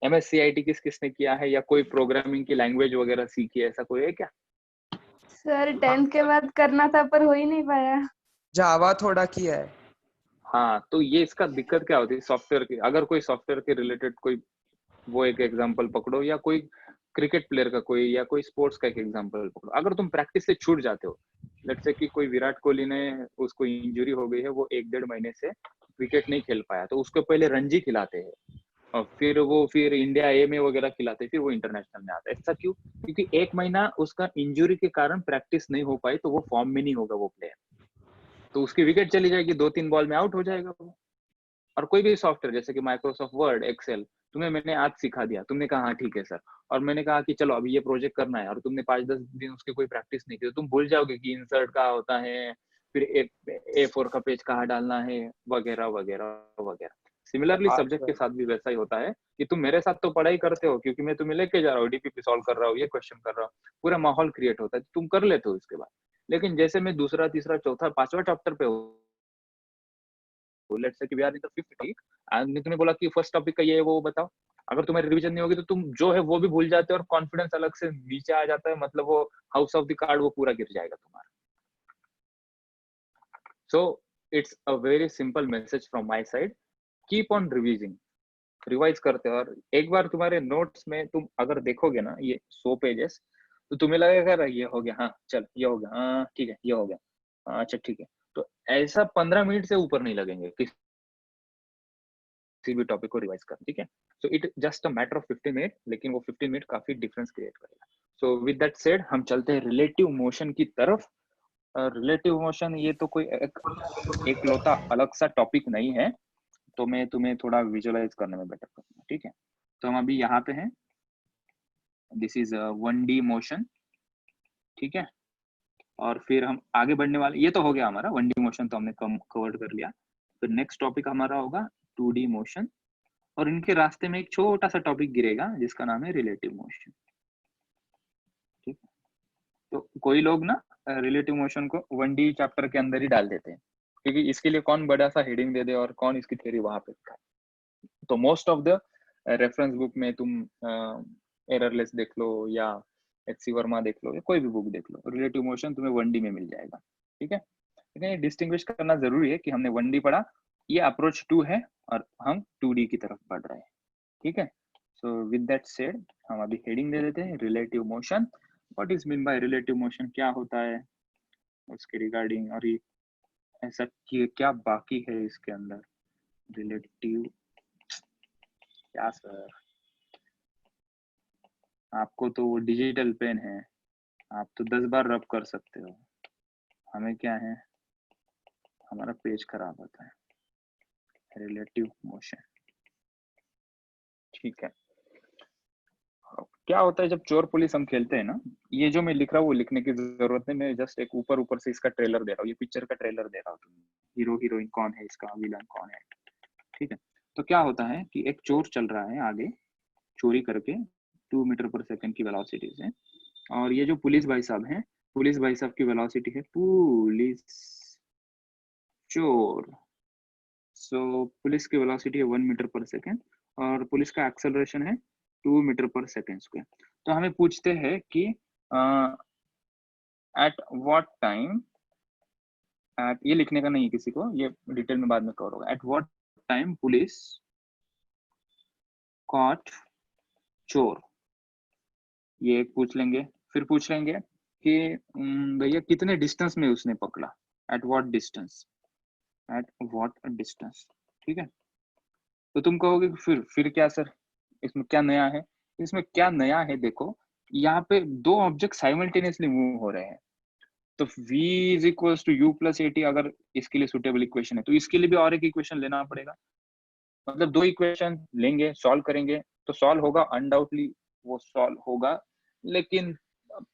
S2: MSCIT किस किसने किया है, या कोई प्रोग्रामिंग की लैंग्वेज वगैरह सीखी है, ऐसा कोई है क्या?
S7: सर 10th के बाद करना था पर हो ही नहीं पाया।
S5: जावा थोड़ा किया है।
S2: हाँ, तो ये इसका दिक्कत क्या होती है सॉफ्टवेयर की, अगर कोई सॉफ्टवेयर के रिलेटेड कोई वो एक एग्जांपल पकड़ो, या कोई क्रिकेट प्लेयर का कोई या कोई स्पोर्ट्स का एक एग्जांपल पकड़ो, अगर तुम प्रैक्टिस से छूट जाते हो, लेट्स से कि कोई विराट कोहली ने, उसको इंजरी हो गई है, वो 1-1.5 महीने से क्रिकेट नहीं खेल पाया, तो उसको पहले रणजी खिलाते हैं और फिर इंडिया ए में वगैरह खिलाते, फिर वो इंटरनेशनल में आता है। ऐसा क्यों? क्योंकि 1 महीना उसका इंजरी के कारण प्रैक्टिस नहीं हो पाई, तो वो फॉर्म में नहीं होगा वो प्लेयर, तो उसकी विकेट चली जाएगी, 2-3 बॉल में आउट हो जाएगा वो। और कोई भी सॉफ्टवेयर जैसे कि माइक्रोसॉफ्ट वर्ड, एक्सेल, तुम्हें मैंने आज सिखा दिया, तुमने कहा हाँ ठीक है सर, और मैंने कहा कि चलो अभी ये प्रोजेक्ट करना है, और तुमने 5-10 दिन उसकी कोई प्रैक्टिस नहीं की, तो तुम भूल जाओगे कि इंसर्ट कहाँ होता है, फिर A4 का पेज कहाँ डालना है, वगैरह वगैरह वगैरह। सिमिलरली सब्जेक्ट के साथ भी वैसा ही होता है कि तुम मेरे साथ तो पढ़ाई करते हो क्योंकि मैं तुम्हें लेके जा रहा हूँ, डीपीपी सॉल्व कर रहा हूँ, ये क्वेश्चन कर रहा हूँ, पूरा माहौल क्रिएट होता है, तुम कर लेते हो इसके बाद। लेकिन जैसे मैं दूसरा, तीसरा, चौथा, 5वां चैप्टर पे हूँ, लेट्स से कि we are in the 5th week, मैं तुम्हें बोला कि फर्स्ट टॉपिक का ये है, वो बताओ, अगर तुम्हारी रिवीजन नहीं होगी तो तुम जो है वो भी भूल जाते हो और कॉन्फिडेंस अलग से नीचे आ जाता है, मतलब वो हाउस ऑफ द कार्ड वो पूरा गिर जाएगा तुम्हारा। So it's a very simple message from my side, keep on revising, revise करते हो, और एक बार तुम्हारे नोट्स में तुम अगर देखोगे ना ये 100 पेजेस, तो तुम्हें लगेगा ये हो गया, हाँ चल ये हो गया, हाँ ठीक है ये हो गया, हाँ अच्छा ठीक है। तो ऐसा 15 मिनट से ऊपर नहीं लगेंगे किसी भी टॉपिक को रिवाइज कर, ठीक है। So it just a matter of 15 minute, लेकिन वो 15 मिनट काफी डिफरेंस क्रिएट करेगा। सो विद दैट सेड हम चलते हैं रिलेटिव मोशन की तरफ। रिलेटिव मोशन ये तो कोई एक लौता अलग सा टॉपिक नहीं है, तो मैं तुम्हें थोड़ा विजुअलाइज करने में बेटर करूंगा, ठीक है। तो हम अभी यहाँ पे हैं, दिस इज 1D मोशन, ठीक है। और फिर हम आगे बढ़ने वाले, ये तो हो गया हमारा 1D मोशन, तो हमने कवर कर लिया। तो नेक्स्ट टॉपिक हमारा होगा 2D मोशन, और इनके रास्ते में एक छोटा सा टॉपिक गिरेगा जिसका नाम है रिलेटिव मोशन, ठीक है। तो कोई लोग ना रिलेटिव मोशन को 1D चैप्टर के अंदर ही डाल देते हैं, क्योंकि इसके लिए कौन बड़ा सा हेडिंग दे दे और कौन इसकी थ्योरी वहां पे। तो most of the reference book में तुम एररलेस देख लो या HC वर्मा देख लो या कोई भी बुक देख लो, रिलेटिव मोशन तुम्हें 1D में मिल जाएगा, ठीक है। लेकिन ये डिस्टिंग्विश करना जरूरी है कि हमने 1D पढ़ा, ये अप्रोच 2 है और हम 2D की तरफ बढ़ रहे हैं, ठीक है। सो विद दैट सेड हम अभी हेडिंग दे देते हैं relative motion. What is mean by relative motion, क्या होता है उसके रिगार्डिंग, और ये ऐसा क्या बाकी है इसके अंदर रिलेटिव, क्या सर आपको तो वो डिजिटल पेन है, आप तो 10 बार रब कर सकते हो, हमें क्या है, हमारा पेज खराब होता है। रिलेटिव मोशन, ठीक है। क्या होता है जब चोर पुलिस हम खेलते हैं ना, ये जो मैं लिख रहा हूँ वो लिखने की जरूरत नहीं, मैं जस्ट एक ऊपर ऊपर से इसका ट्रेलर दे रहा हूँ, ये पिक्चर का ट्रेलर दे रहा हूँ, हीरो हीरोइन कौन है इसका, विलन कौन है, ठीक है। तो क्या होता है कि एक चोर चल रहा है आगे चोरी करके 2 मीटर पर सेकंड की वेलोसिटी से, और ये जो पुलिस भाई साहब हैं, पुलिस भाई साहब की वेलोसिटी है पुलिस चोर, सो पुलिस की वेलोसिटी है 1 मीटर पर सेकंड और पुलिस का एक्सेलरेशन है 2 मीटर पर सेकंड स्क्वायर। तो हमें पूछते हैं कि एट व्हाट टाइम, ये लिखने का नहीं है किसी को, ये डिटेल में बाद में कवर होगा, at what time police caught चोर, ये एक पूछ लेंगे। फिर पूछ लेंगे कि भैया कितने डिस्टेंस में उसने पकड़ा, at what distance, at what distance, ठीक है। तो तुम कहोगे फिर क्या सर इसमें क्या नया है, इसमें क्या नया है, देखो यहाँ पे 2 ऑब्जेक्ट साइमल्टेनियसली मूव हो रहे हैं, तो v is equals to u plus at अगर इसके लिए सुटेबल इक्वेशन है, तो इसके लिए भी और एक इक्वेशन लेना पड़ेगा, मतलब 2 इक्वेशन लेंगे, सॉल्व करेंगे, तो सॉल्व होगा अनडाउटली, वो सॉल्व होगा, लेकिन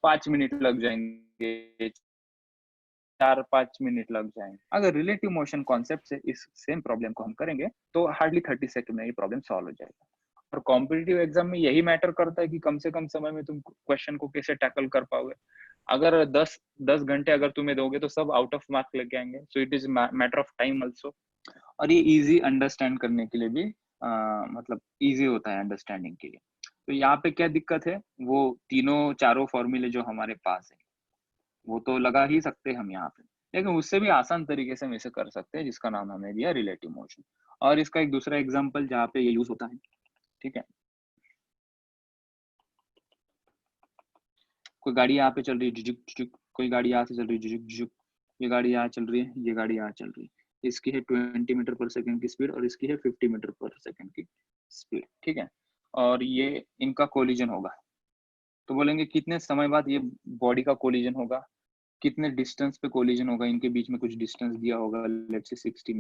S2: 5 मिनट लग जाएंगे, 4-5 मिनट लग जाएंगे। अगर रिलेटिव मोशन कॉन्सेप्ट से इस सेम प्रॉब्लम को हम करेंगे तो हार्डली 30 सेकंड में ये प्रॉब्लम सॉल्व हो जाएगा। और कॉम्पिटिटिव एग्जाम में यही मैटर करता है कि कम से कम समय में तुम क्वेश्चन को कैसे टैकल कर पाओगे। अगर 10 घंटे अगर तुम्हें दोगे तो सब आउट ऑफ मार्क लग जाएंगे। So it is matter of time also, और ये इजी अंडरस्टैंड करने के लिए भी मतलब इजी होता है अंडरस्टैंडिंग के लिए। तो यहाँ पे क्या दिक्कत है, वो तीनों चारों फॉर्मूले जो हमारे पास है वो तो लगा ही सकते हैं हम यहाँ पे, लेकिन उससे भी आसान तरीके से हम इसे कर सकते हैं, जिसका नाम हमने दिया रिलेटिव मोशन। और इसका एक दूसरा एग्जांपल जहाँ पे ये यूज होता है, ठीक है, कोई गाड़ी यहाँ पे चल रही है झुक झुक, कोई गाड़ी यहाँ से चल रही है झुक झुक, ये गाड़ी यहाँ चल रही है, ये गाड़ी यहाँ चल रही है, इसकी है 20 मीटर पर सेकंड की स्पीड और इसकी है 50 मीटर पर सेकंड की स्पीड, ठीक है। और ये इनका कोलिजन होगा, तो बोलेंगे कितने समय बाद ये बॉडी का कोलिजन होगा, कितने डिस्टेंस पे कोलिजन होगा, इनके बीच में कुछ डिस्टेंस दिया होगा, लेट्स से 60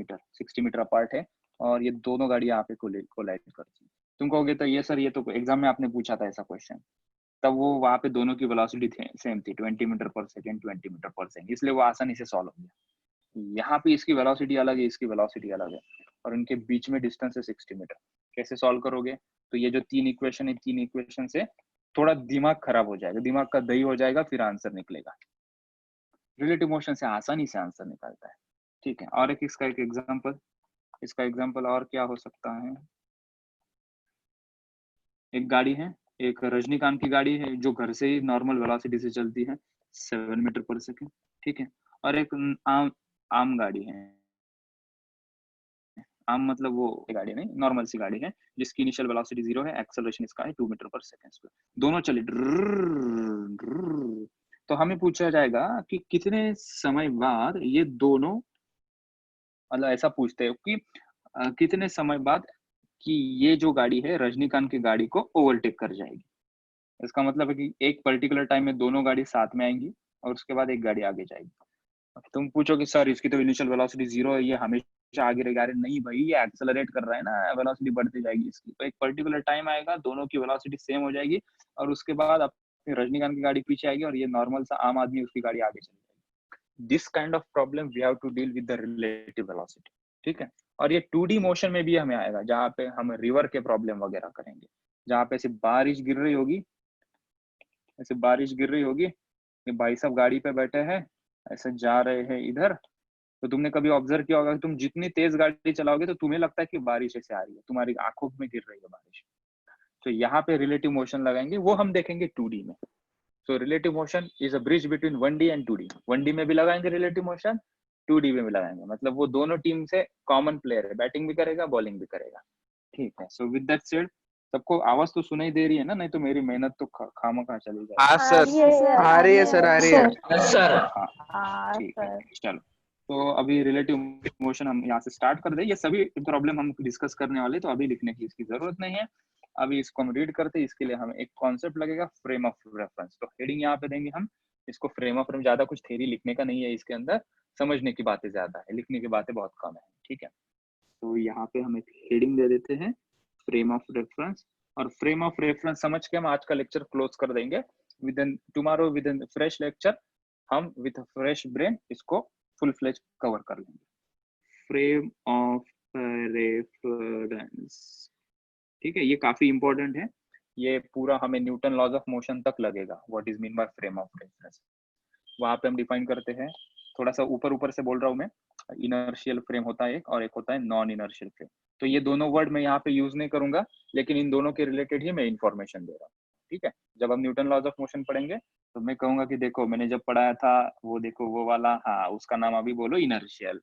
S2: मीटर अपार्ट है और ये दोनों गाड़ी यहाँ पे कोलाइड करती है। तुम कहोगे तो ये सर ये तो एग्जाम में आपने पूछा था ऐसा क्वेश्चन, तब वो वहां पे दोनों की वेलोसिटी सेम थी 20 metre per second 20 metre per second, इसलिए वो आसानी से सॉल्व हो गया। यहाँ पे इसकी वेलोसिटी अलग है, इसकी वेलोसिटी अलग है और इनके बीच में डिस्टेंस है 60 मीटर। कैसे सॉल्व करोगे? तो ये जो 3 इक्वेशन है, 3 इक्वेशन से थोड़ा दिमाग खराब हो जाएगा, दिमाग का दही हो जाएगा, फिर आंसर निकलेगा। रिलेटिव मोशन से आसानी से आंसर निकलता है, ठीक है। और एक इसका एक एग्जांपल, इसका एग्जांपल और क्या हो सकता है, एक गाड़ी है, एक रजनीकांत की गाड़ी है जो घर से ही नॉर्मल वेलोसिटी से चलती है 7 मीटर पर सेकंड, ठीक है। और एक आम गाड़ी है, आम मतलब वो गाड़ी नहीं, नॉर्मल सी गाड़ी है जिसकी इनिशियल वेलोसिटी 0 है, एक्सेलरेशन इसका है 2 मीटर पर सेकंड। दोनों चले तो हमें पूछा जाएगा कि कितने समय बाद ये दोनों, मतलब ऐसा पूछते हैं कि कितने समय बाद कि ये जो गाड़ी है रजनीकांत की गाड़ी को ओवरटेक कर जाएगी। इसका मतलब है कि एक पर्टिकुलर टाइम में दोनों गाड़ी साथ में आएंगी और उसके बाद एक गाड़ी आगे जाएगी। तुम पूछो कि सर इसकी तो इनिशियल वेलोसिटी 0 है, ये हमेशा आगे रहेगा। अरे नहीं भाई, ये एक्सेलरेट कर रहा है ना, वेलोसिटी बढ़ती जाएगी इसकी। तो एक पर्टिकुलर टाइम आएगा, दोनों की वेलोसिटी सेम हो जाएगी और उसके बाद अपनी रजनीकांत की गाड़ी पीछे आएगी और ये नॉर्मल सा आम आदमी उसकी गाड़ी आगे चली जाएगी। This kind of problem we have to deal with the relative velocity, ठीक है। और ये 2D मोशन में भी हमें आएगा, जहाँ पे हम रिवर के प्रॉब्लम वगैरह करेंगे, जहाँ पे ऐसे बारिश गिर रही होगी, ऐसे बारिश गिर रही होगी, ये भाई साहब गाड़ी पे बैठे हैं, ऐसे जा रहे हैं इधर। तो तुमने कभी ऑब्जर्व किया होगा कि तुम जितनी तेज गाड़ी चलाओगे तो तुम्हें लगता है कि बारिश ऐसे आ रही है, तुम्हारी आंखों में गिर रही है बारिश। तो यहाँ पे रिलेटिव मोशन लगाएंगे, वो हम देखेंगे 2D में। So relative motion is a bridge between 1D and 2D। 1D में भी लगाएंगे रिलेटिव मोशन, 2D में भी लगाएंगे, मतलब वो दोनों टीम से कॉमन प्लेयर है, बैटिंग भी करेगा बॉलिंग भी करेगा, ठीक है। सो विद दैट सेड, सबको आवाज तो सुनाई दे रही है ना? नहीं तो मेरी मेहनत तो खामखा चली जाएगी।
S6: हाँ सर।
S5: आ रही है सर, आ रही है।
S4: सर
S2: हाँ ठीक है, चलो। तो अभी रिलेटिव मोशन हम यहाँ से स्टार्ट कर दें। ये सभी प्रॉब्लम हम डिस्कस करने वाले, तो अभी लिखने की इसकी जरूरत नहीं है। अभी इसको हम रीड करते हैं, इसके लिए हमें एक कॉन्सेप्ट लगेगा, फ्रेम ऑफ रेफरेंस। तो हेडिंग यहाँ पे देंगे हम इसको, फ्रेम ऑफ रेफरेंस। ज्यादा कुछ थ्योरी लिखने का नहीं है इसके अंदर, समझने की बातें ज्यादा है, लिखने की बातें बहुत कम है, ठीक है। तो यहाँ पे हम एक हेडिंग दे देते हैं, फ्रेम ऑफ रेफरेंस। और फ्रेम ऑफ रेफरेंस समझ के हम आज का लेक्चर क्लोज कर देंगे। With in tomorrow, with in fresh lecture, हम विद फ्रेश ब्रेन इसको फुल फ्लेज कवर कर लेंगे। फ्रेम ऑफ रेफरेंस, ठीक है, ये काफी इंपॉर्टेंट है। ये पूरा हमें न्यूटन लॉज ऑफ मोशन तक लगेगा, what is mean by frame of reference. वहां पे हम डिफाइन करते हैं, थोड़ा सा ऊपर ऊपर से बोल रहा हूँ मैं। इनर्शियल फ्रेम होता है एक, और एक होता है नॉन इनर्शियल फ्रेम। तो ये दोनों वर्ड मैं यहाँ पे यूज नहीं करूंगा, लेकिन इन दोनों के रिलेटेड ही मैं इन्फॉर्मेशन दे रहा हूँ, ठीक है। जब हम न्यूटन लॉज ऑफ मोशन पढ़ेंगे तो मैं कहूंगा कि देखो मैंने जब पढ़ाया था वो, देखो वो वाला, हाँ उसका नाम अभी बोलो इनर्शियल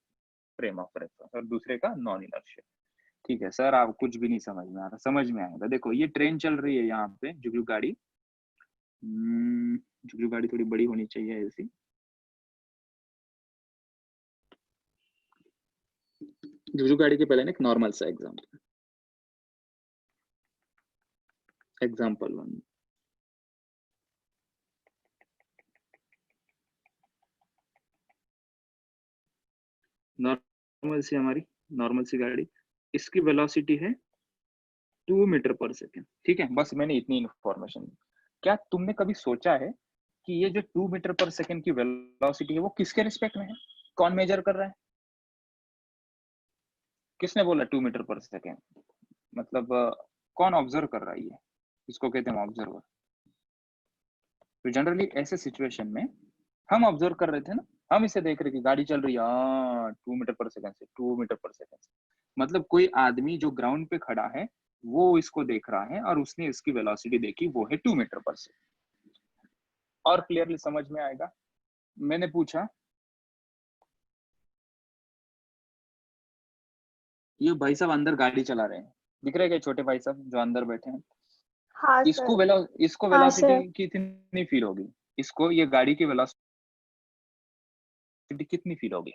S2: फ्रेम ऑफ रेफरेंस, और दूसरे का नॉन इनर्शियल, ठीक है। सर आप कुछ भी नहीं समझ में आ रहा, समझ में आएगा। देखो ये ट्रेन चल रही है यहाँ पे, जुगलू गाड़ी, जुगलू गाड़ी थोड़ी बड़ी होनी चाहिए ऐसी। जुगलू गाड़ी के पहले ना एक नॉर्मल सा एग्जाम्पल 1। नॉर्मल सी हमारी नॉर्मल सी गाड़ी, इसकी वेलोसिटी है 2 मीटर पर सेकेंड, ठीक है। बस मैंने इतनी इन्फॉर्मेशन दी। क्या तुमने कभी सोचा है कि ये जो 2 मीटर पर सेकेंड की वेलोसिटी है वो किसके रिस्पेक्ट में है? कौन मेजर कर रहा है? किसने बोला 2 मीटर पर सेकेंड? मतलब कौन ऑब्जर्व कर रहा है? ये इसको कहते हैं ऑब्जर्वर। तो जनरली ऐसे सिचुएशन में हम ऑब्जर्व कर रहे थे ना, हम इसे देख रहे कि गाड़ी चल रही है 2 मीटर पर सेकेंड से, 2 मीटर पर सेकेंड से। मतलब कोई आदमी जो ग्राउंड पे खड़ा है वो इसको देख रहा है और उसने इसकी वेलोसिटी देखी, वो है 2 मीटर पर सेकेंड। और क्लियरली समझ में आएगा। मैंने पूछा, ये भाई साहब अंदर गाड़ी चला रहे हैं, दिख रहे क्या छोटे भाई साहब जो अंदर बैठे हैं?
S7: हाँ
S2: इसको
S7: सर। हाँ
S2: वेलोसिटी
S7: सर।
S2: कितनी फील होगी? इसको ये गाड़ी की वेलोसिटी कितनी फील होगी,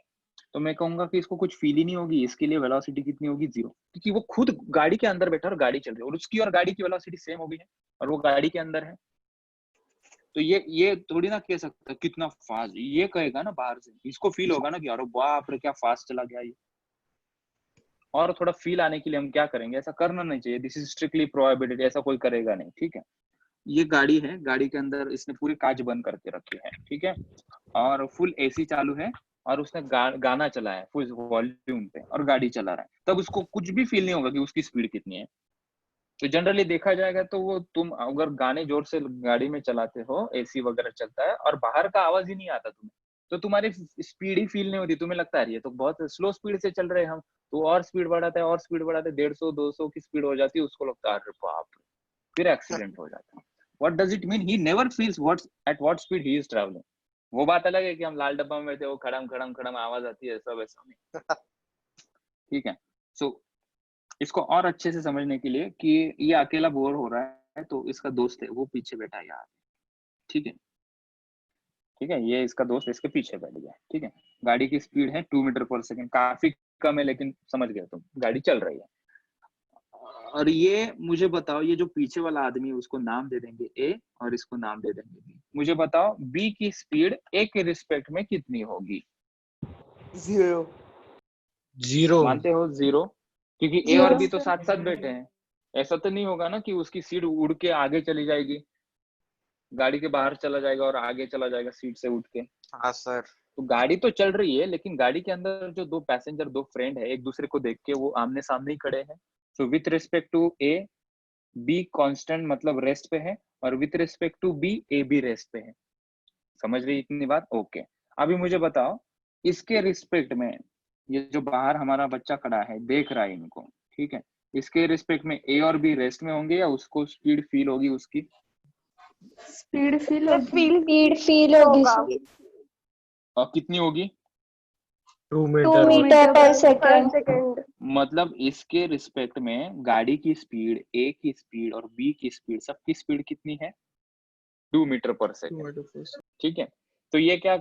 S2: तो मैं कहूंगा कि इसको कुछ फील ही नहीं होगी, इसके लिए वेलोसिटी कितनी होगी 0, क्योंकि वो खुद गाड़ी के अंदर बैठा और गाड़ी चल रही है और उसकी और गाड़ी की वेलोसिटी सेम हो गई है और वो गाड़ी के अंदर है। तो ये थोड़ी ना कह सकता कितना फास्ट, ये कहेगा ना बाहर से, इसको फील होगा ना कि अरे बाप रे क्या फास्ट चला गया ये। और थोड़ा फील आने के लिए हम क्या करेंगे, ऐसा करना नहीं चाहिए, दिस इज स्ट्रिक्टली प्रोहिबिटेड, ऐसा कोई करेगा नहीं, ठीक है। ये गाड़ी है, गाड़ी के अंदर इसने पूरी कांच बंद करके रखी है, ठीक है, और फुल एसी चालू है और उसने गाना चला है फुल वॉल्यूम पे और गाड़ी चला रहा है, तब उसको कुछ भी फील नहीं होगा कि उसकी स्पीड कितनी है। तो जनरली देखा जाएगा तो वो तुम अगर गाने जोर से गाड़ी में चलाते हो, एसी वगैरह चलता है और बाहर का आवाज ही नहीं आता तुम्हें, तो तुम्हारी स्पीड ही फील नहीं होती, तुम्हें लगता है ये तो बहुत स्लो स्पीड से चल रहे हैं हम, तो और स्पीड बढ़ाते हैं और स्पीड बढ़ाते हैं, 150 200 की स्पीड हो जाती है, उसको लगता है अरे बाप रे, फिर एक्सीडेंट हो जाता है। What does it mean? He never feels at what speed he is traveling. वो बात अलग है कि हम लाल डब्बा में बैठे, वो खड़म खड़म खड़म आवाज आती है, सब ऐसा नहीं, ठीक है। सो इसको और अच्छे से समझने के लिए कि ये अकेला बोर हो रहा है, तो इसका दोस्त है वो पीछे बैठा है यार, ठीक है, ठीक है, ये इसका दोस्त इसके पीछे बैठ गया, ठीक है। गाड़ी की स्पीड है 2 मीटर पर सेकंड, काफी कम है लेकिन समझ गए तुम, गाड़ी चल रही है। और ये मुझे बताओ, ये जो पीछे वाला आदमी है उसको नाम दे देंगे ए और इसको नाम दे देंगे बी। मुझे बताओ बी की स्पीड ए के रिस्पेक्ट में कितनी होगी?
S5: 0
S2: मानते हो 0? क्योंकि ए और बी तो साथ साथ बैठे हैं, ऐसा तो नहीं होगा ना कि उसकी सीट उड़ के आगे चली जाएगी, गाड़ी के बाहर चला जाएगा और आगे चला जाएगा सीट से उठ के।
S1: हाँ सर।
S2: तो गाड़ी तो चल रही है लेकिन गाड़ी के अंदर जो दो पैसेंजर, दो फ्रेंड है, एक दूसरे को देख के वो आमने सामने ही खड़े हैं। So with respect to A, B constant मतलब रेस्ट पे है, और with respect to B, A भी रेस्ट पे है। समझ रही इतनी बात? ओके। अभी मुझे बताओ इसके रिस्पेक्ट में, ये जो बाहर हमारा बच्चा खड़ा है देख रहा है इनको, ठीक है, इसके रिस्पेक्ट में ए और बी रेस्ट में होंगे या उसको स्पीड फील होगी उसकी?
S7: स्पीड फील होगी।
S3: स्पीड फील होगी सर।
S2: और कितनी होगी?
S5: 2
S3: 2 मीटर पर सेकेंड।
S2: मतलब इसके रिस्पेक्ट में गाड़ी की स्पीड, ए की स्पीड और बी की स्पीड, सबकी स्पीड कितनी है? 2 मीटर पर सेकेंड, ठीक है। तो ये क्या,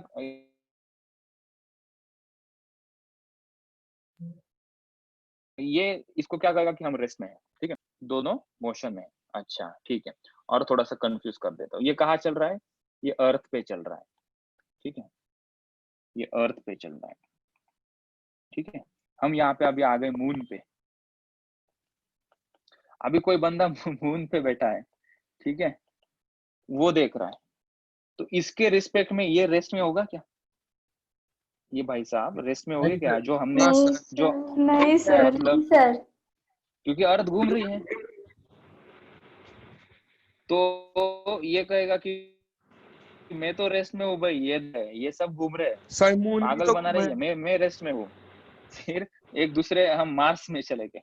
S2: ये इसको क्या कहेगा कि हम रेस्ट में है, ठीक है, दोनों मोशन में है। अच्छा ठीक है, और थोड़ा सा कंफ्यूज कर देता हूँ, ये कहाँ चल रहा है? ये अर्थ पे चल रहा है, ठीक है, ये अर्थ पे चल रहा है, ठीक है। हम यहाँ पे अभी आ गए मून पे। अभी कोई बंदा मून पे बैठा है, ठीक है, वो देख रहा है, तो इसके रिस्पेक्ट में ये रेस्ट में होगा क्या? ये भाई साहब रेस्ट में होगी क्या? जो हमने जो
S7: नहीं सर।
S2: मतलब क्योंकि अर्थ घूम रही है, तो ये कहेगा कि मैं तो रेस्ट में हूँ भाई, ये सब घूम रहे हैं,
S5: सर मून भी
S2: पागल
S5: तो
S2: बना रही है, मैं रेस्ट में हूँ। फिर एक दूसरे हम मार्स में चले गए।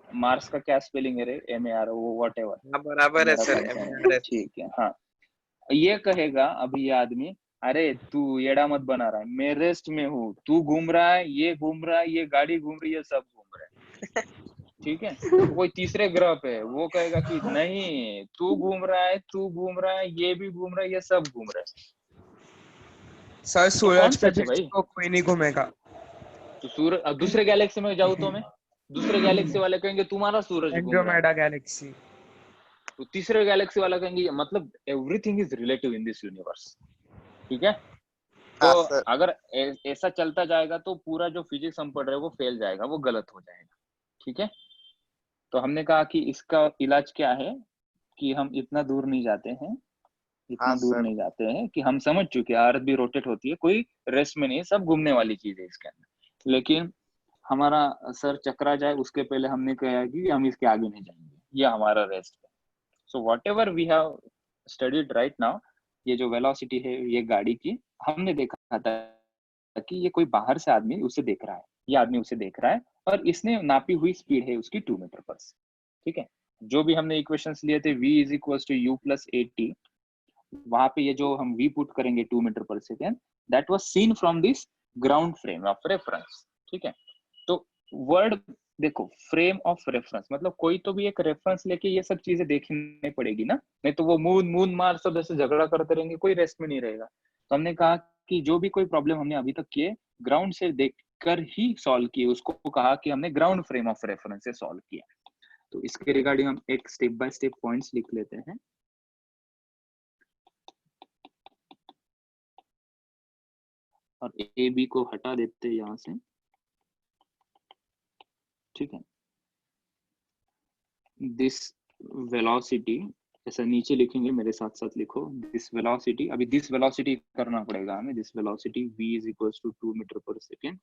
S2: मार्स का क्या स्पेलिंग है रे? MAR, वो व्हाटएवर
S6: बराबर है सर, MARS।
S2: ठीक है। हाँ, ये कहेगा अभी ये आदमी, अरे तू येड़ा मत बना रहा है, मैं रेस्ट में हूँ, तू घूम रहा है, ये घूम रहा है, ये गाड़ी घूम रही है, सब घूम रहे हैं, ठीक है। तो कोई तीसरे ग्रह पे है, वो कहेगा कि नहीं, तू घूम रहा है, तू घूम रहा है, ये भी घूम रहा है, ये सब घूम रहे हैं।
S5: सर
S2: कौन
S5: सूरज पे
S2: सच है भाई?
S5: तो कोई नहीं घूमेगा।
S2: तो सूरज, अब दूसरे गैलेक्सी में जाऊँ तो मैं, दूसरे गैलेक्सी वाले कहेंगे तुम्हारा सूरज घूम रहा है,
S5: एंड्रोमेडा गैलेक्सी।
S2: तो तीसरे गैलेक्सी वाला कहेंगे, मतलब everything is relative in this universe, ठीक है। तो
S1: हाँ सर।
S2: अगर ऐसा चलता जाएगा तो पूरा जो फिजिक्स हम पढ़ रहे हैं वो फेल जाएगा, वो गलत हो जाएगा, ठीक है। तो हमने कहा कि इसका इलाज क्या है, कि हम इतना दूर नहीं जाते हैं, इतना
S1: हाँ
S2: दूर
S1: सर।
S2: नहीं जाते हैं कि हम समझ चुके हैं अर्थ भी रोटेट होती है, कोई रेस्ट में नहीं, सब घूमने वाली चीज है इसके अंदर, लेकिन हमारा सर चकरा जाए उसके पहले हमने कहा कि हम इसके आगे नहीं जाएंगे, ये हमारा रेस्ट है। So whatever we have studied right now, ये जो वेलोसिटी है ये गाड़ी की, हमने देखा था कि ये कोई बाहर से आदमी उसे देख रहा है, ये आदमी उसे देख रहा है और इसने नापी हुई स्पीड है उसकी 2 मीटर पर, ठीक है। जो भी हमने इक्वेशंस लिए थे v is equal to u plus at, वहां पे ये जो हम v पुट करेंगे 2 metre per second, that was scene from this ground frame of reference, ठीक है। तो वर्ड देखो फ्रेम ऑफ रेफरेंस मतलब कोई तो भी एक रेफरेंस लेके ये सब चीजें देखनी पड़ेगी ना, नहीं तो वो मून मार्स सब ऐसे झगड़ा करते रहेंगे, कोई रेस्ट में नहीं रहेगा। तो हमने कहा कि जो भी कोई प्रॉब्लम हमने अभी तक किए ग्राउंड से देखकर ही सॉल्व किए, उसको कहा कि हमने ग्राउंड फ्रेम ऑफ रेफरेंस से सॉल्व किया। तो इसके रिगार्डिंग हम एक स्टेप बाय स्टेप पॉइंट्स लिख लेते हैं। और ए बी को हटा देते हैं यहां से, ठीक है। दिस वेलोसिटी ऐसा नीचे लिखेंगे, मेरे साथ साथ लिखो। दिस वेलोसिटी, अभी दिस वेलोसिटी करना पड़ेगा हमें। This velocity v is equals to 2 metre per second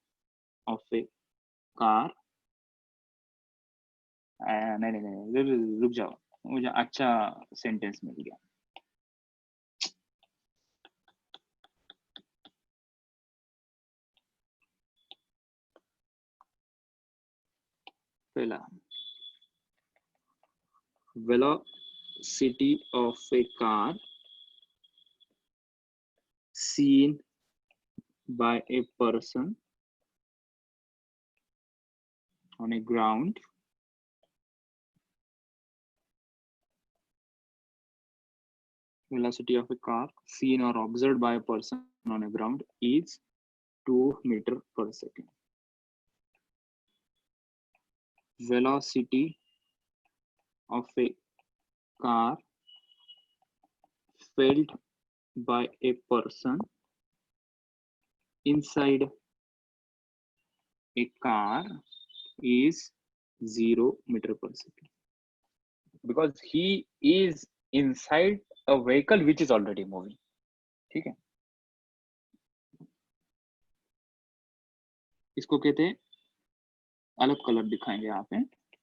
S2: of a car. नहीं नहीं नहीं, रुक जाओ, मुझे अच्छा सेंटेंस मिल गया। पहला velocity of a car seen by a person on a ground velocity of a car seen or observed by a person on a ground is 2 meter per second. Velocity of a car felt by a person inside a car is 0 meter per second, because he is inside a vehicle which is already moving. ठीक है, इसको कहते हैं, अलग colour दिखाएंगे यहाँ पे,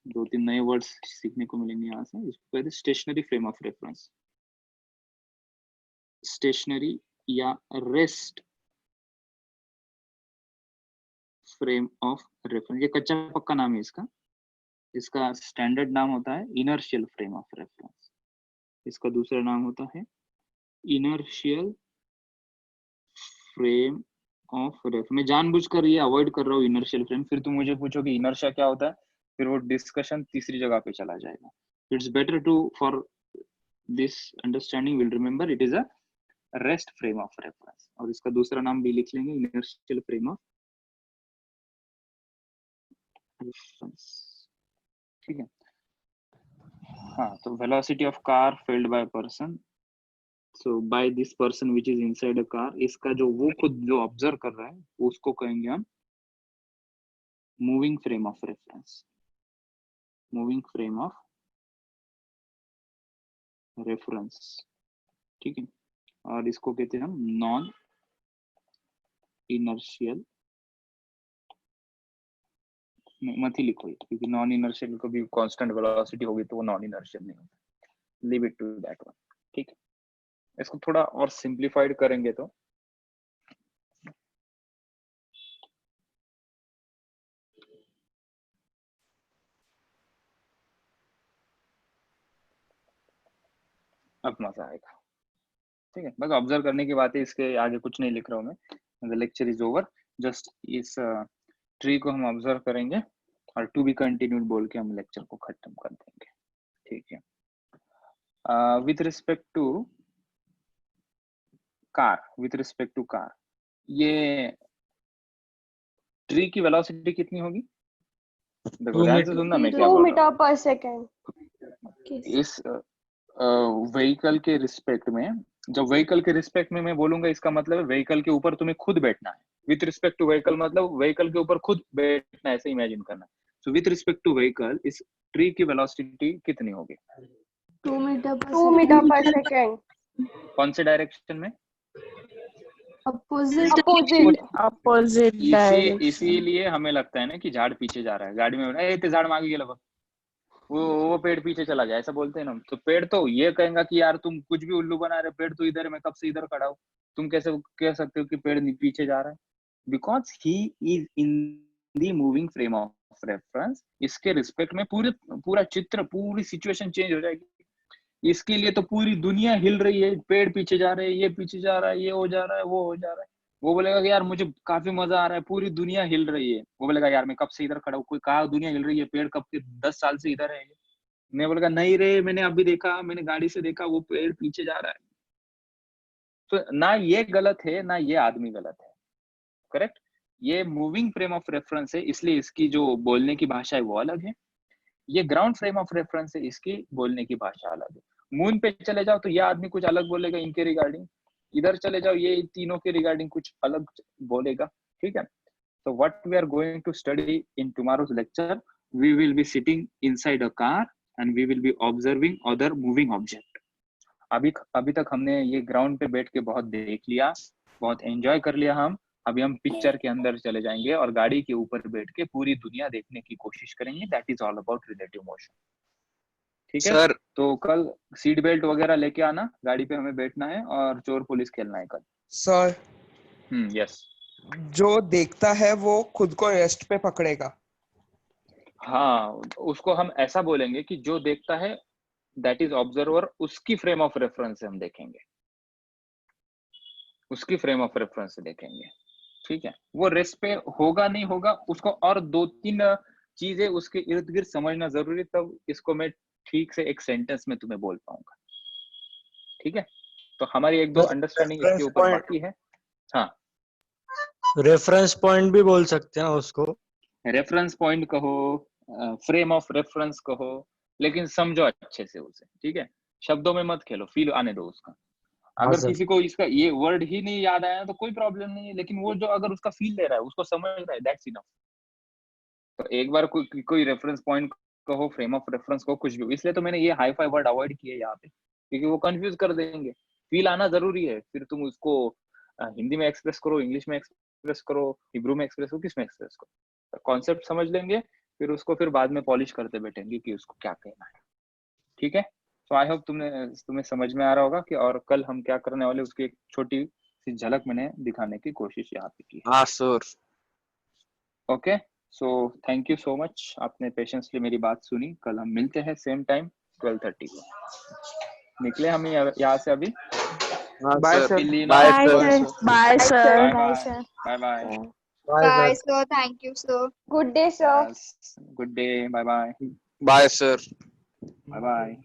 S2: 2-3 नए वर्ड्स सीखने को मिलेंगे यहाँ से। इसको कहते हैं stationary frame of reference, stationary या रेस्ट फ्रेम ऑफ रेफरेंस। ये कच्चा पक्का नाम है इसका। इसका स्टैंडर्ड नाम होता है इनर्शियल फ्रेम ऑफ रेफरेंस। इसका दूसरा नाम होता है इनर्शियल फ्रेम ऑफ रेफरेंस। मैं जानबूझकर ये अवॉइड कर रहा हूँ इनर्शियल फ्रेम, फिर तुम मुझे पूछो कि इनर्शिया क्या होता है, फिर वो डिस्कशन तीसरी जगह पे चला जाएगा। It's better to for this understanding will remember it is a rest frame of reference. और इसका दूसरा नाम भी लिख लेंगे, इनर्शियल फ्रेम ऑफ रेफरेंस, ठीक है। हाँ, तो velocity of car felt by person, so by this person which is inside a car, इसका जो वो खुद जो ऑब्जर्व कर रहा है उसको कहेंगे हम moving frame of reference, moving frame of reference, ठीक है। और इसको कहते हैं हम नॉन इनर्शियल, मत ही लिखो क्योंकि नॉन इनर्शियल को भी कांस्टेंट वेलोसिटी होगी तो वो नॉन इनर्शियल नहीं होता, leave it to that one, ठीक है। इसको थोड़ा और सिंप्लीफाइड करेंगे तो अब मजा आएगा, ठीक है। बस ऑब्जर्व करने की बात है, इसके आगे कुछ नहीं लिख रहा हूँ मैं। The lecture is over, just इस ट्री को हम ऑब्जर्व करेंगे और टू बी कंटिन्यूड बोल के हम लेक्चर को खत्म कर देंगे, ठीक है। विथ रिस्पेक्ट टू कार, ये ट्री की वेलोसिटी कितनी होगी? देखो ध्यान से सुनना मैं क्या
S3: 2
S2: बोल रहा
S3: मीटर पर सेकेंड।
S2: हूँ। इस व्हीकल के रिस्पेक्ट में, जब व्हीकल के रिस्पेक्ट में मैं बोलूंगा इसका मतलब है व्हीकल के ऊपर तुम्हें खुद बैठना है। विथ रिस्पेक्ट टू व्हीकल मतलब व्हीकल के ऊपर खुद बैठना है, ऐसे इमेजिन करना। So with respect to vehicle इस ट्री की वेलोसिटी कितनी होगी?
S7: 2 metre
S3: two metre per second.
S2: कौन से डायरेक्शन में?
S7: अपोजिट
S3: अपोजिट
S2: इसीलिए हमें लगता है ना कि झाड़ पीछे जा रहा है, गाड़ी में ए ते झाड़ मांगे गेला बा, वो पेड़ पीछे चला गया, ऐसा बोलते हैं ना। तो पेड़ तो ये कहेगा कि यार तुम कुछ भी उल्लू बना रहे, पेड़ तो इधर है, मैं कब से इधर खड़ा हूँ, तुम कैसे कह सकते हो कि पेड़ पीछे जा रहा है? Because he is in the moving frame of reference. इसके रिस्पेक्ट में पूरा चित्र, पूरी सिचुएशन चेंज हो जाएगी। इसके लिए तो पूरी दुनिया हिल रही है, पेड़ पीछे जा रहे हैं, ये पीछे जा रहा है, ये हो जा रहा है, वो हो जा रहा है। वो बोलेगा कि यार मुझे काफी मजा आ रहा है, पूरी दुनिया हिल रही है। वो बोलेगा यार मैं कब से इधर खड़ा हूँ, कोई कहा दुनिया हिल रही है, पेड़ कब के 10 साल से इधर है। मैं बोलेगा नहीं रे, मैंने अभी देखा, मैंने गाड़ी से देखा, वो पेड़ पीछे जा रहा है। तो ना ये गलत है ना ये आदमी गलत है, करेक्ट। ये मूविंग फ्रेम ऑफ रेफरेंस है, इसलिए इसकी जो बोलने की भाषा है वो अलग है। ये ग्राउंड फ्रेम ऑफ रेफरेंस है, इसकी बोलने की भाषा अलग है। मून पे चले जाओ तो ये आदमी कुछ अलग बोलेगा इनके रिगार्डिंग, इधर चले जाओ ये तीनों के रिगार्डिंग कुछ अलग बोलेगा, ठीक है। So what we are going to study in tomorrow's lecture, we will be sitting inside a car and we will be observing other moving object. अभी तक हमने ये ग्राउंड पे बैठ के बहुत देख लिया, बहुत एंजॉय कर लिया हम। अभी हम पिक्चर के अंदर चले जाएंगे और गाड़ी के ऊपर बैठ के पूरी दुनिया देखने की कोशिश करेंगे। That is all about relative motion, ठीक है
S6: सर
S2: तो कल सीट बेल्ट वगैरह लेके आना, गाड़ी पे हमें बैठना है और चोर पुलिस खेलना है कल।
S5: सर
S2: यस,
S5: जो देखता है वो खुद को रेस्ट पे पकड़ेगा।
S2: हाँ उसको हम ऐसा बोलेंगे कि जो देखता है दैट इज ऑब्जर्वर, उसकी फ्रेम ऑफ रेफरेंस से हम देखेंगे, उसकी फ्रेम ऑफ रेफरेंस से देखेंगे, ठीक है। वो रेस्ट पे होगा नहीं होगा उसको और 2-3 चीजें उसके इर्द गिर्द समझना जरूरी, तब इसको मैं ठीक से एक सेंटेंस में तुम्हें बोल पाऊंगा, ठीक है। तो हमारी एक दो अंडरस्टैंडिंग इसके ऊपर बाकी है। हाँ,
S8: रेफरेंस पॉइंट भी बोल सकते हैं उसको।
S2: रेफरेंस पॉइंट कहो, फ्रेम ऑफ रेफरेंस कहो, लेकिन समझो अच्छे से उसे, ठीक है। शब्दों में मत खेलो, फील आने दो उसका। अगर किसी को इसका ये वर्ड ही नहीं याद आया तो कोई प्रॉब्लम नहीं है, लेकिन वो जो अगर उसका फील ले रहा है, उसको समझ रहा है, दैट्स इनफ। तो एक बार कोई रेफरेंस पॉइंट कहो, फ्रेम ऑफ रेफरेंस कहो, कुछ भी। इसलिए तो मैंने ये हाई फाई वर्ड अवॉइड किए यहाँ पे, क्योंकि वो कंफ्यूज कर देंगे। फील आना जरूरी है, फिर तुम उसको हिंदी में एक्सप्रेस करो, इंग्लिश में एक्सप्रेस करो, हिब्रू में एक्सप्रेस करो, किस में एक्सप्रेस करो, कॉन्सेप्ट समझ लेंगे, फिर उसको फिर बाद में पॉलिश करते बैठेंगे कि उसको क्या कहना है, ठीक है। तो आई होप तुम्हें समझ में आ रहा होगा कि और कल हम क्या करने वाले, उसकी एक छोटी सी झलक मैंने दिखाने की कोशिश यहाँ पे की।
S6: हाँ sir.
S2: Okay, so thank you so much, आपने पेशेंसली मेरी बात सुनी। कल हम मिलते हैं सेम टाइम 12:30 को। निकले हम यहाँ से अभी।
S5: Bye sir.
S6: Bye
S7: Bye
S6: sir.
S7: sir. Bye sir.
S3: Bye sir.
S2: Bye bye.
S9: Bye, sir. Thank you, sir.
S3: Good day, sir.
S2: Good day, bye bye
S6: bye sir.
S2: Bye bye.